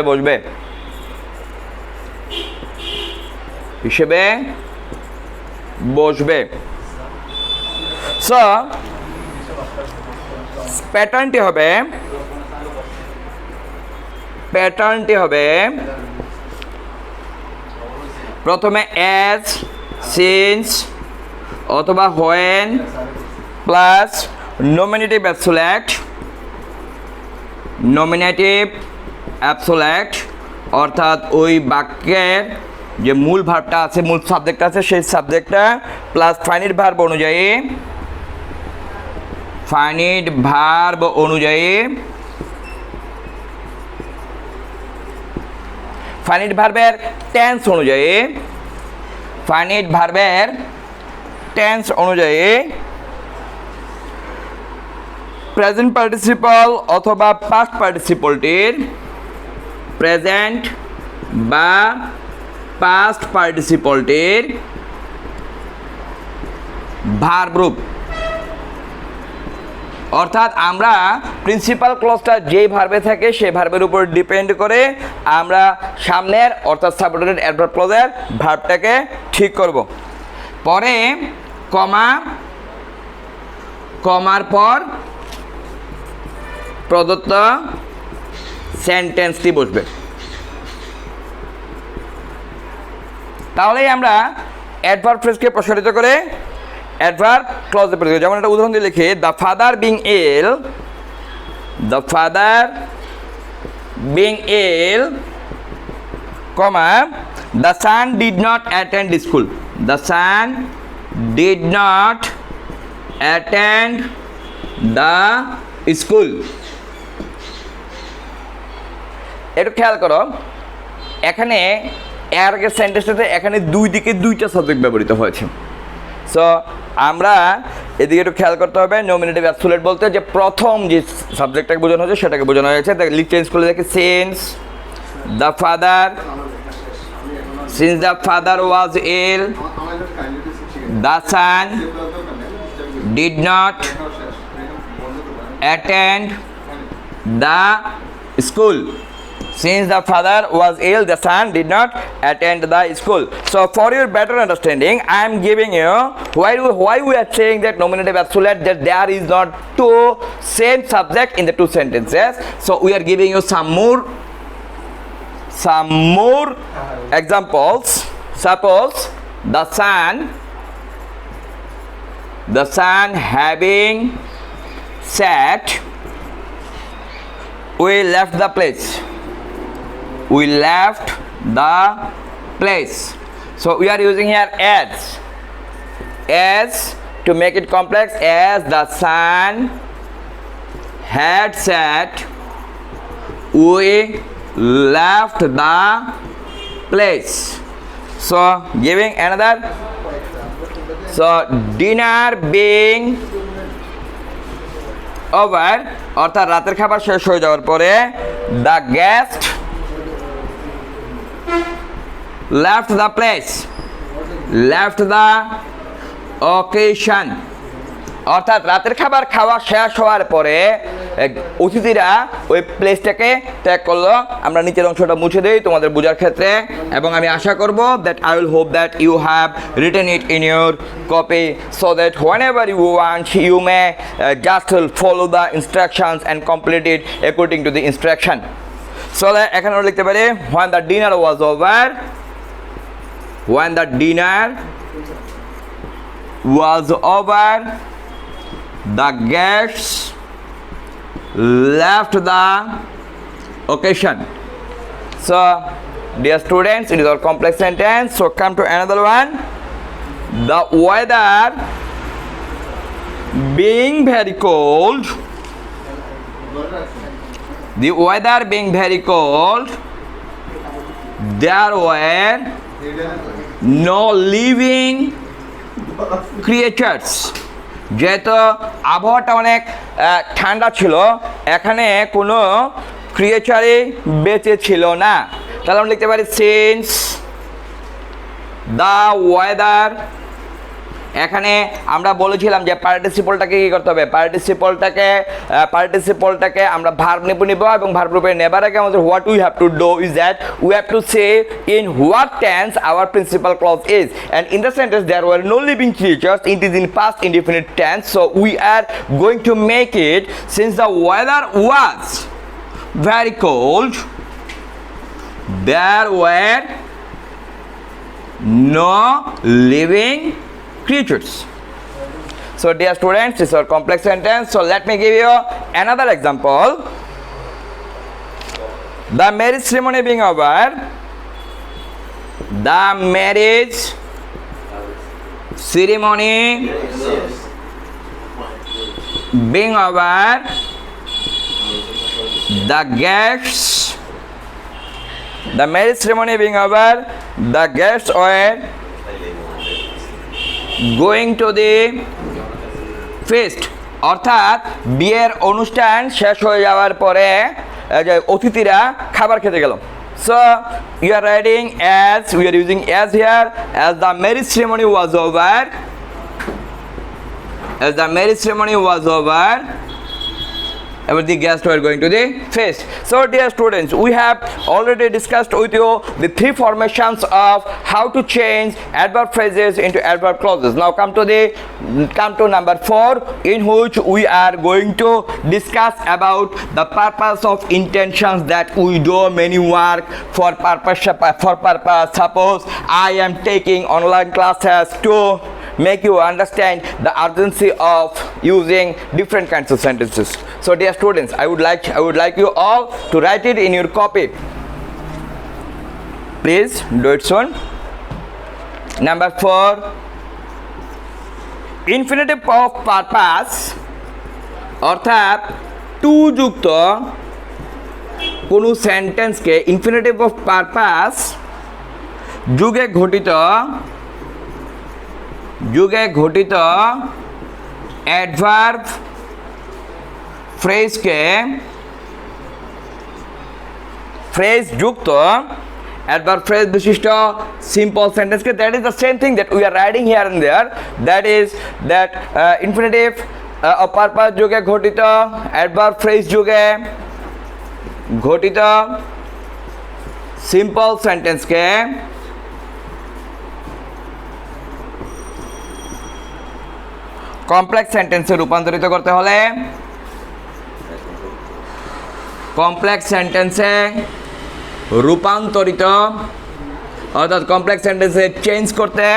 বসবে। সো প্যাটার্নটি হবে প্রথমে অ্যাজ, সিন্স অথবা হোয়েন প্লাস নমিনেটিভ অ্যাবসোলেট, অর্থাৎ ওই বাক্যের যে মূল ভার্বটা আছে, মূল সাবজেক্ট আছে, সেই সাবজেক্টটা প্লাস ফাইনিট ভার্ব অনুযায়ী ফাইনিট ভার্বের টেন্স অনুযায়ী প্রেজেন্ট পার্টিসিপল অথবা পাস্ট পার্টিসিপলটির প্রেজেন্ট বা পাস্ট পার্টিসিপলটির ভার্ব রূপ। অর্থাৎ আমরা প্রিন্সিপাল ক্লজটা যেই ভার্বে থাকে সেই ভার্বের উপর ডিপেন্ড করে আমরা সামনের অর্থাৎ সাবঅর্ডিনেট অ্যাডভার্ব ক্লজের ভার্বটাকে ঠিক করব। পরে কমার পর প্রদত্ত সেন্টেন্সটি বসবে। তাহলেই আমরা অ্যাডভার্ব ফ্রেজকে প্রসারিত করে অ্যাডভার্ব ক্লজে পরিণত করি। যেমন একটা উদাহরণ দিয়ে লিখি, the father being ill, the son did not attend school. The son did not attend the school. একটু খেয়াল করো, এখানে এর আগের সেন্টেন্সটাতে এখানে দুই দিকে দুইটা সাবজেক্ট ব্যবহৃত হয়েছে। সো আমরা এদিকে একটু খেয়াল করতে হবে। নমিনেটিভ অ্যাবসোলিউট বলতে যে প্রথম যে সাবজেক্টটাকে বোঝানো হয়েছে সেটাকে বোঝানো হয়েছে। চেঞ্জ করলে দেখি since the father was ill, the son did not attend the school. Since the father was ill, the son did not attend the school. So for your better understanding, I am giving you why we are saying that nominative absolute, that there is not two same subject in the two sentences. So we are giving you some more examples. Suppose the son having said, we left the place. So we are using here as to make it complex. As the son had said, we left the place. So giving another, so dinner being over, অর্থাৎ রাতের খাবার শেষ হয়ে যাওয়ার পরে the guest left the occasion, অর্থাৎ রাতের খাবার খাওয়া শেষ হওয়ার পরে অতিথিরা ওই প্লেসটাকে ত্যাগ করলো। আমরা নিচের অংশটা মুছে দিই তোমাদের বোঝার ক্ষেত্রে, এবং আমি আশা করব that I will hope that you have written it in your copy so that whenever you want you may just follow the instructions and complete it according to the instruction. So এখানে আমরা লিখতে পারি when the dinner was over, the guests left the occasion. So dear students, it is our complex sentence. So come to another one. The weather being very cold, there were no living creatures. যেহেতু আবহাওয়াটা অনেক ঠান্ডা ছিল, এখানে কোনো ক্রিয়েচারই বেঁচে ছিল না। তাহলে আমরা লিখতে পারি সিন্স দ্য ওয়েদার। এখানে আমরা বলেছিলাম যে পার্টিসিপলটাকে কী করতে হবে, পার্টিসিপলটাকে আমরা ভার্ব নেব এবং ভার্ব রূপে নেবার আগে আমাদের what we have to do is that we have to say in what tense our principal clause is, and in the sentence there were no living creatures, it is in past indefinite tense, so we are going to make it since the weather was very cold, there were no living creatures. So dear students, this is our complex sentence. So let me give you another example. The marriage ceremony being over, the marriage ceremony being over, the guests, the marriage ceremony being over, the guests were going to the feast. অর্থাৎ বিয়ের অনুষ্ঠান শেষ হয়ে যাওয়ার পরে যে অতিথিরা খাবার খেতে গেল। So you are writing as, we are using as here, as the marriage ceremony was over, as the marriage ceremony was over, the guests were going to the feast. So dear students, we have already discussed with you the three formations of how to change adverb phrases into adverb clauses. Now come to number 4, in which we are going to discuss about the purpose of intentions, that we do many work for purpose. Suppose I am taking online classes to make you understand the urgency of using different kinds of sentences. So dear students, I would like you all to write it in your copy. Please do it soon. Number 4, infinitive of purpose, অর্থাৎ two যুক্ত কোনো সেন্টেন্সকে infinitive of purpose যুগে ঘটিত adverb phrase যুক্ত adverb phrase বিশিষ্ট simple sentence ke, that is the same thing that we are writing here and there, that is that infinitive of purpose যুগে ঘটিত adverb phrase যুগে ঘটিত simple sentence কে complex সেন্টেন্সে রূপান্তরিত করতে হলে কমপ্লেক্স সেন্টেন্সে রূপান্তরিত অর্থাৎ কমপ্লেক্স সেন্টেন্সে চেঞ্জ করতে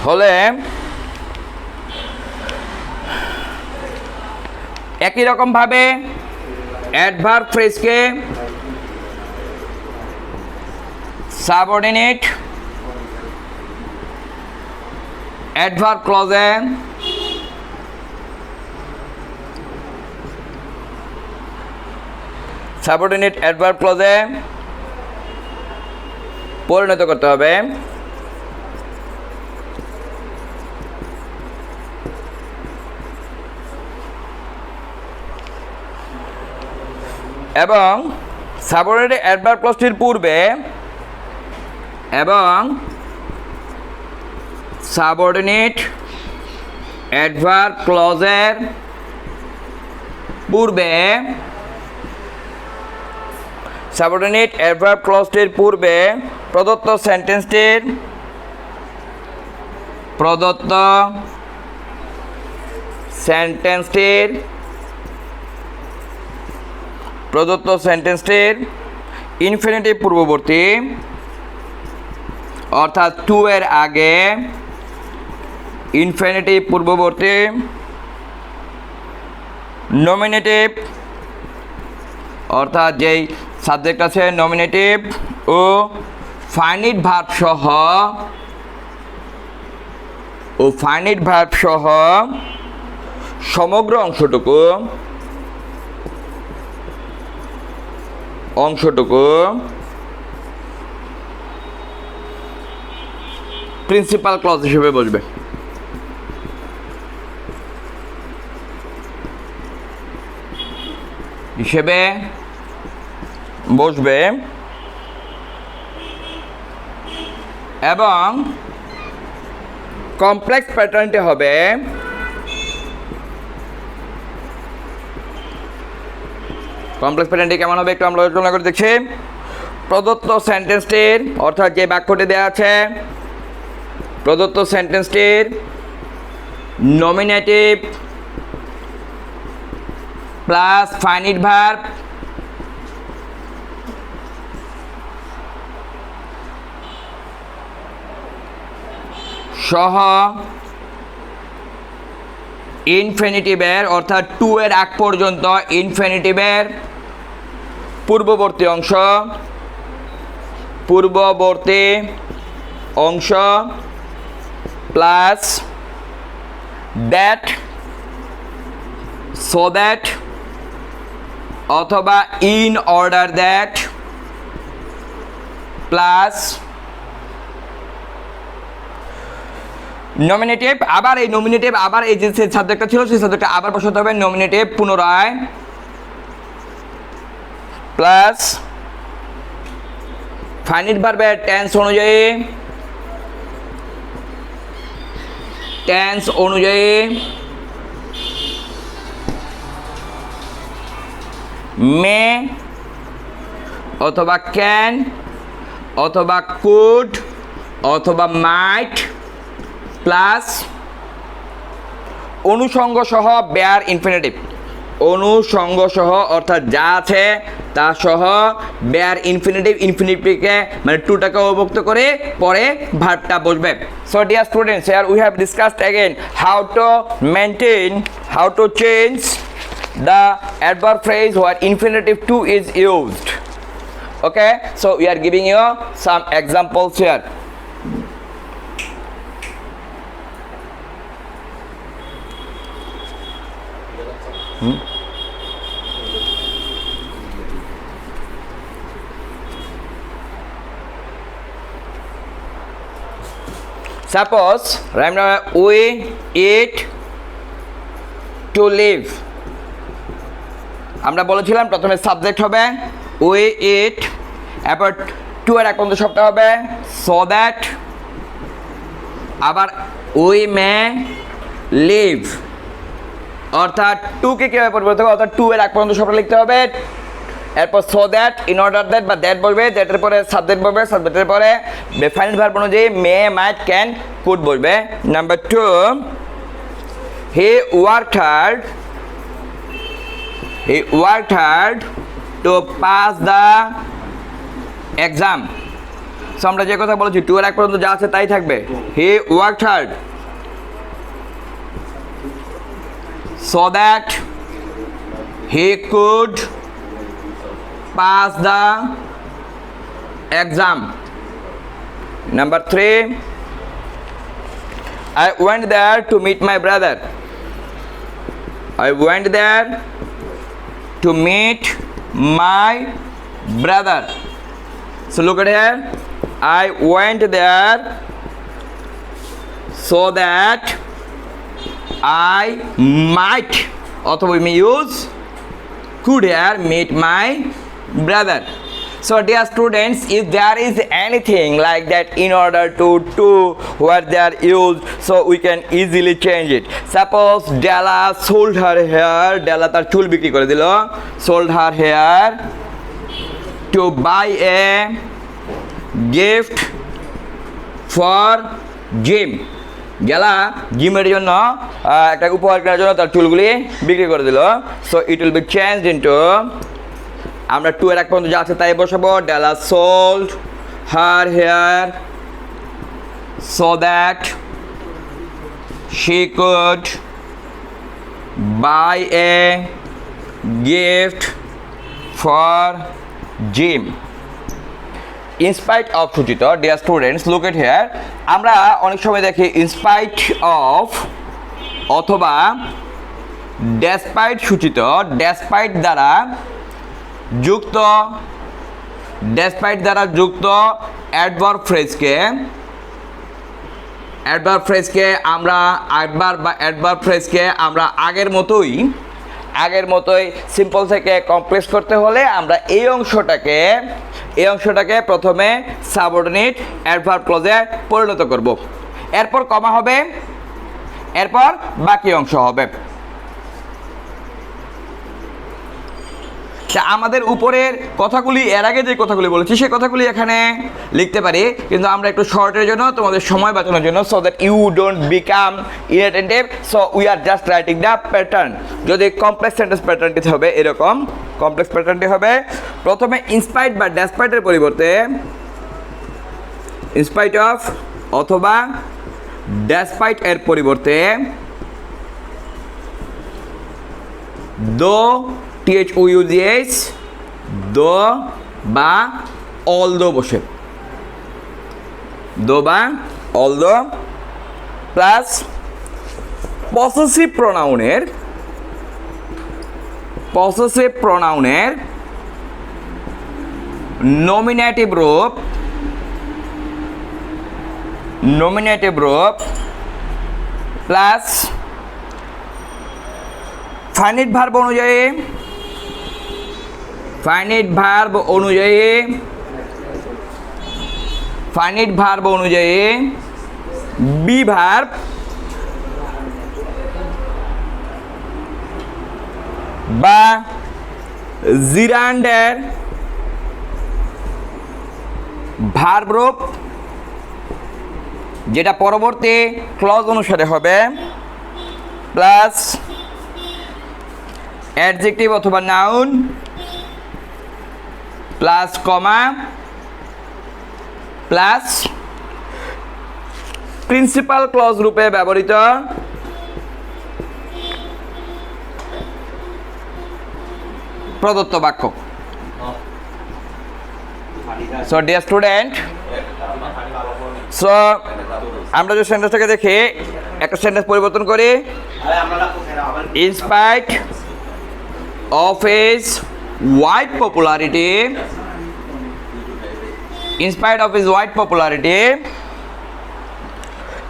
হলে একই রকম ভাবে অ্যাডভার্ব ফ্রেজকে সাবঅর্ডিনেট অ্যাডভার্ব ক্লজে সাবঅর্ডিনেট অ্যাডভার্ব ক্লজে পরিণত করতে হবে। এবং সাবঅর্ডিনেট অ্যাডভার্ব ক্লজটির পূর্বে এবং সাবঅর্ডিনেট অ্যাডভার্ব ক্লজের পূর্বে সাবঅর্ডিনেট অ্যাডভার্ব ক্লজটির পূর্বে প্রদত্ত সেন্টেন্সটির ইনফিনিটিভ পূর্ববর্তী অর্থাৎ টু এর আগে ইনফিনিটিভ পূর্ববর্তী নমিনেটিভ অর্থাৎ যেই সাবজেক্ট আছে নমিনেটিভ ও ফাইনিট ভার্ব সহ সমগ্র অংশটুকু প্রিন্সিপাল ক্লজ হিসেবে বসবে। এবং কমপ্লেক্স প্যাটার্নটি হবে কেমন হবে একটু আমরা আলোচনা করে দেখছি। প্রদত্ত সেন্টেন্সটির অর্থাৎ যে বাক্যটি দেওয়া আছে প্রদত্ত সেন্টেন্সটির নমিনেটিভ প্লাস ফাইনিট ভার্ব সহ ইনফিনিটিভের অর্থাৎ টু এর আগ পর্যন্ত ইনফিনিটিভের পূর্ববর্তী অংশ প্লাস দ্যাট, সো দ্যাট অথবা in order that plus nominative. আবার এই নমিনেটিভ আবার এই যে সাবজেক্টটা ছিল সেই সাবজেক্টটা আবার বসাতে হবে নমিনেটিভ পুনরায় প্লাস ফাইনিট ভার্বের টেন্স অনুযায়ী মে অথবা ক্যান অথবা কুড অথবা মাইট প্লাস অনুষঙ্গ সহ বেয়ার ইনফিনিটিভ, অনুষঙ্গ সহ অর্থাৎ যা আছে তা সহ বেয়ার ইনফিনিটিভকে মানে টুটাকে অবভুক্ত করে পরে ভার্বটা বসবে। So dear students, here we have discussed again how to change the adverb phrase where infinitive to is used. Okay, so we are giving you some examples here. Suppose right now we eat to live. আমরা বলেছিলাম প্রথমে subject হবে we eat, এরপর two এর এক পর্যন্ত সবটা হবে so that, আবার we may live অর্থাৎ টুকে কীভাবে পরিবর্তন হবে অর্থাৎ টু এর এক পর্যন্ত সবটা লিখতে হবে, এরপর so that, in order that বা দ্যাট বলবে, দ্যাটের পরে সাবজেক্ট বলবে, সাবজেক্টের পরে ফাইনাল ভার্ব অনুযায়ী মে, মাইট, ক্যান, কুড বলবে। Number two, he worked hard to pass the exam. So আমরা যে কথা বলেছি টু এর এক পর্যন্ত যা আছে তাই থাকবে। হি worked hard so that he could pass the exam. Number 3, I went there to meet my brother. I went there to meet my brother. So look at here, I went there so that I might, অথবা we may use could here meet my brother. So dear students, if there is anything like that in order to where they are used, so we can easily change it. Suppose Della sold her hair, Della তার চুল বিক্রি করে দিল, sold her hair to buy a gift for Jim. গেলা জিমের জন্য একটা উপহার কেনার জন্য তার চুলগুলি বিক্রি করে দিল। So it will be changed into, আমরা টু এর এক পর্যন্ত যা আছে তাই বসাবো, Della sold her hair so that she could buy a gift for Jim. In spite of সূচিত, dear students look at here, আমরা অনেক সময় দেখি ইনস্পাইট অফ অথবা ডেসপাইট সূচিত, ডেসপাইট দ্বারা যুক্ত অ্যাডভার্ব ফ্রেজকে অ্যাডভার্ব ফ্রেজকে আমরা আগের মতোই সিম্পল থেকে কমপ্লেক্স করতে হলে আমরা এই অংশটাকে প্রথমে সাবঅর্ডিনেট অ্যাডভার্ব ক্লজে পরিণত করব। এরপর কমা হবে, এরপর বাকি অংশ হবে। আমাদের উপরের কথাগুলি, এর আগে যে কথাগুলি বলেছি সেই কথাগুলি এখানে লিখতে পারি, কিন্তু আমরা একটু শর্টের জন্য, তোমাদের সময় বাঁচানোর জন্য, so that you don't become inattentive, so we are just writing the pattern. যদি কমপ্লেক্স সেন্টেন্স প্যাটার্নটি হবে এরকম, কমপ্লেক্স প্যাটার্নটি হবে প্রথমে ইনস্পাইট বা ডেসপাইটের পরিবর্তে ইনস্পাইট অফ অথবা ডেসপাইট এর পরিবর্তে দো, THOUGH, দো বা অলদো বসে, দো বা অলদো প্লাস পসেসিভ প্রোনাউনের নমিনেটিভ রূপ প্লাস ফাইনাইট ভার্ব অনুযায়ী বি ভার্ব বা জিরান্ডের ভার্ব রূপ যেটা পরবর্তী ক্লজ অনুসারে হবে, প্লাস অ্যাডজেক্টিভ অথবা noun plus comma plus principal clause রূপে ব্যবহৃত প্রদত্ত বাক্য। সো ডিয়ার স্টুডেন্ট, সো আমরা যে সেন্টেন্সটাকে দেখি একটা সেন্টেন্স পরিবর্তন করি, in spite of his wide popularity,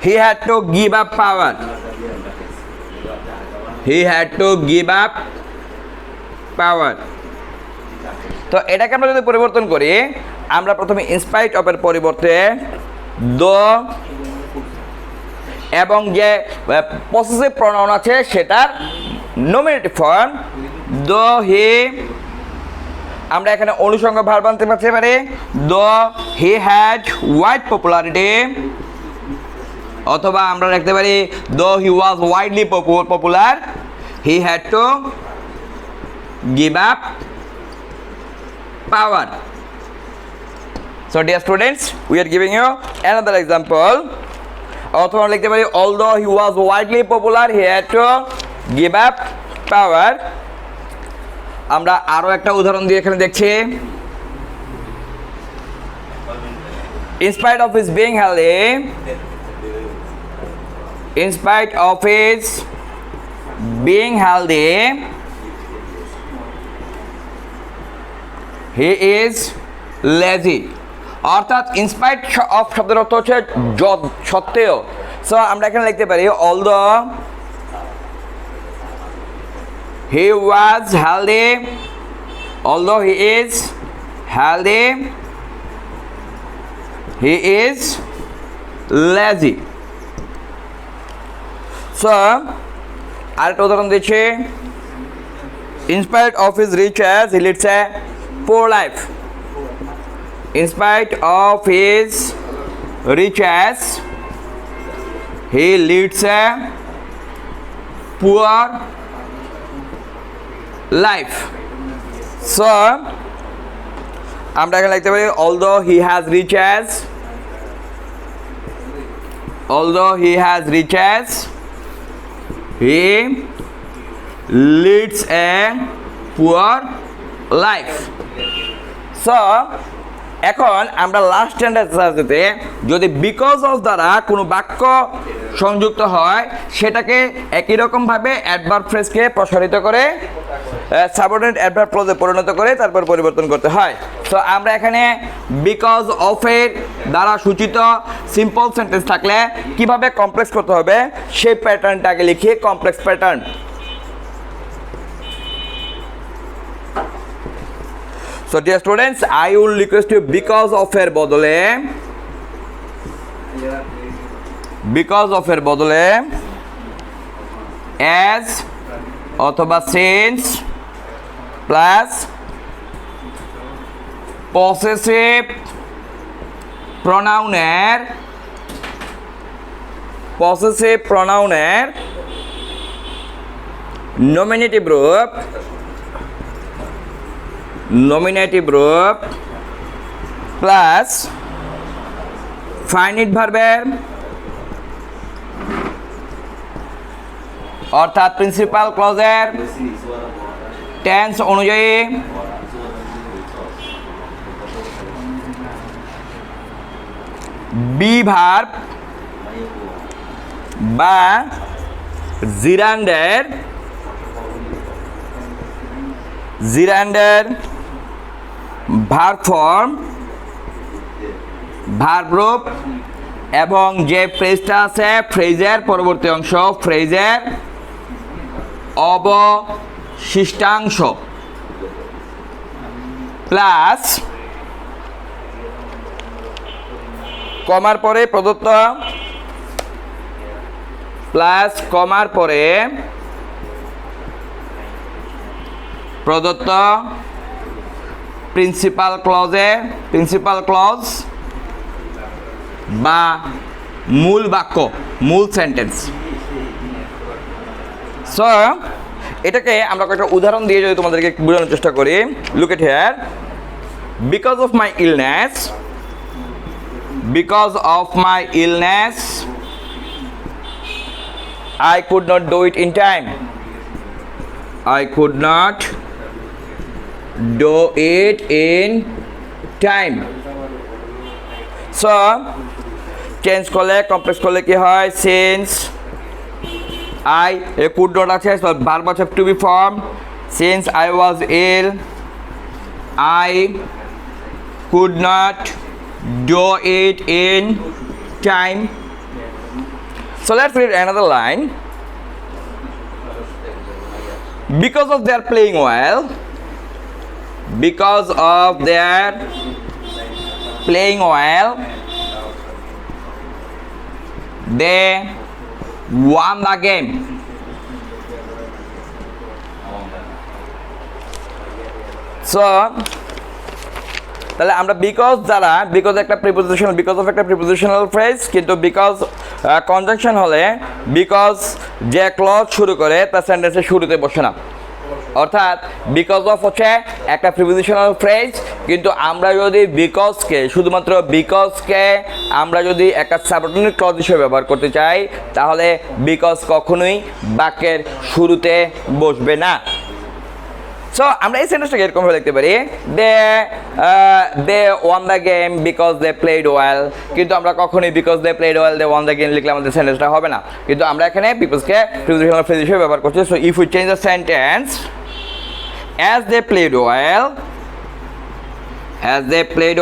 he had to give up power. তো এটাকে আমরা যদি পরিবর্তন করি, আমরা প্রথমে ইনস্পাইট অফ এর পরিবর্তে দো এবং যে পসেসিভ প্রনাউন আছে সেটার নমিনেটিভ ফর্ম দো হি, আমরা এখানে অনুষঙ্গ ভার্ব আনতে পারি, though he had wide popularity, অথবা আমরা লিখতে পারি though he was widely popular, he had to give up power. So dear students, we are giving you another example. অথবা লিখতে পারি although he was widely popular, he had to give up power. আমরা আরো একটা উদাহরণ দিয়ে এখানে দেখছি, in spite of his being healthy, he is lazy. অর্থাৎ ইনস্পাইট অফ শব্দের অর্থ হচ্ছে সত্ত্বেও। সো আমরা এখানে লিখতে পারি although he was healthy, although he is healthy, he is lazy. So আরেকটা উদাহরণ দিচ্ছি, in spite of his riches he leads a poor life. In spite of his riches he leads a poor life. So আমরা এখানে লিখতে পারি although he has riches, he leads a poor life. So এখন আমরা last সেন্টেন্সে যদি because of দ্বারা কোনো বাক্য সংযুক্ত হয় সেটাকে একই রকম ভাবে অ্যাডভার্ব ফ্রেজকে প্রসারিত করে সাবঅর্ডিনেট অ্যাডভার্ব ক্লজে পরিণত করে তারপর পরিবর্তন করতে হয়। সো আমরা এখানে বিকজ অফ এর দ্বারা সূচিত সিম্পল সেন্টেন্স থাকলে কিভাবে কমপ্লেক্স করতে হবে সেই প্যাটার্নটাকে লিখি complex pattern. So dear students, I will request you because of এর বদলে as অথবা since plus possessive pronoun-এর nominative group plus finite verb-এর অর্থাৎ প্রিন্সিপাল ক্লজের টেন্স অনুযায়ী বি ভার্ব বা জিরান্ডের ভার্ব ফর্ম ভার্ব রূপ এবং যে ফ্রেজটা আছে ফ্রেজের পরবর্তী অংশ ফ্রেজের অবশিষ্টাংশ প্লাস কমার পরে প্রদত্ত প্রিন্সিপাল ক্লজ বা মূল বাক্য মূল সেন্টেন্স। সো এটাকে আমরা কয়েকটা উদাহরণ দিয়ে যদি তোমাদেরকে বোঝানোর চেষ্টা করি। Look at here, because of my illness I could not do it in time. So change করলে কমপ্লেক্স করলে কি হয়, since I could not আছে verb have to be formed. Since I was ill I could not do it in time. So let's read another line. Because of their playing well, they won the game. So তাহলে আমরা because একটা prepositional phrase, কিন্তু because conjunction হলে because যে clause শুরু করে তার সেন্টেন্সের শুরুতে বসে না। অর্থাৎ বিকজ অফ হচ্ছে একটা প্রিপোজিশনাল ফ্রেজ, কিন্তু আমরা যদি শুধুমাত্র বিকজকে আমরা যদি একটা সাবঅর্ডিনেট ক্লজ হিসেবে ব্যবহার করতে চাই, তাহলে বিকজ কখনোই বাক্যের শুরুতে বসবে না। সো আমরা এই সেন্টেন্সটাকে এরকম ভাবে লিখতে পারি, they won the game because they played well. কিন্তু আমরা কখনোই because they played well they won the game লিখলে আমাদের সেন্টেন্সটা হবে না, কিন্তু আমরা এখানে বিকজকে প্রিপোজিশনাল ফ্রেজ হিসেবে ব্যবহার করছি। So if we change the sentence, as they played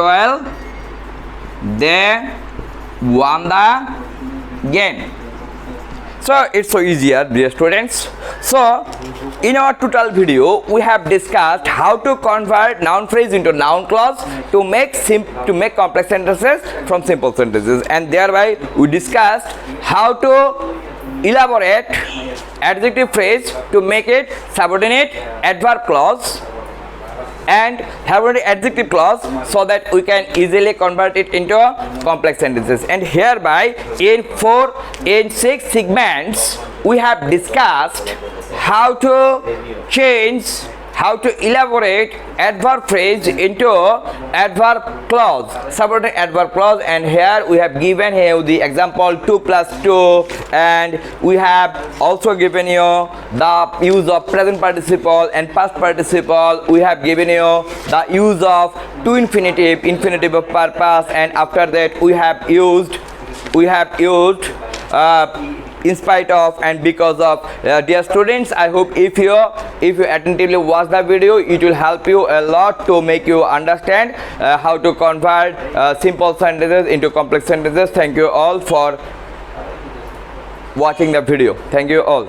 well they won the game. So it's so easier, dear students. So in our total video we have discussed how to convert noun phrase into noun clause to make complex sentences from simple sentences, and thereby we discussed how to elaborate adjective phrase to make it subordinate adverb clause and subordinate adjective clause, so that we can easily convert it into complex sentences. And hereby in 6 segments we have discussed how to elaborate adverb phrase into adverb clause, subordinate adverb clause. And here we have given here the example 2 + 2, and we have also given you the use of present participle and past participle. We have given you the use of to infinitive of purpose, and after that we have used in spite of and because of. Dear students, I hope if you attentively watch the video, it will help you a lot to make you understand how to convert simple sentences into complex sentences. Thank you all for watching the video. Thank you all.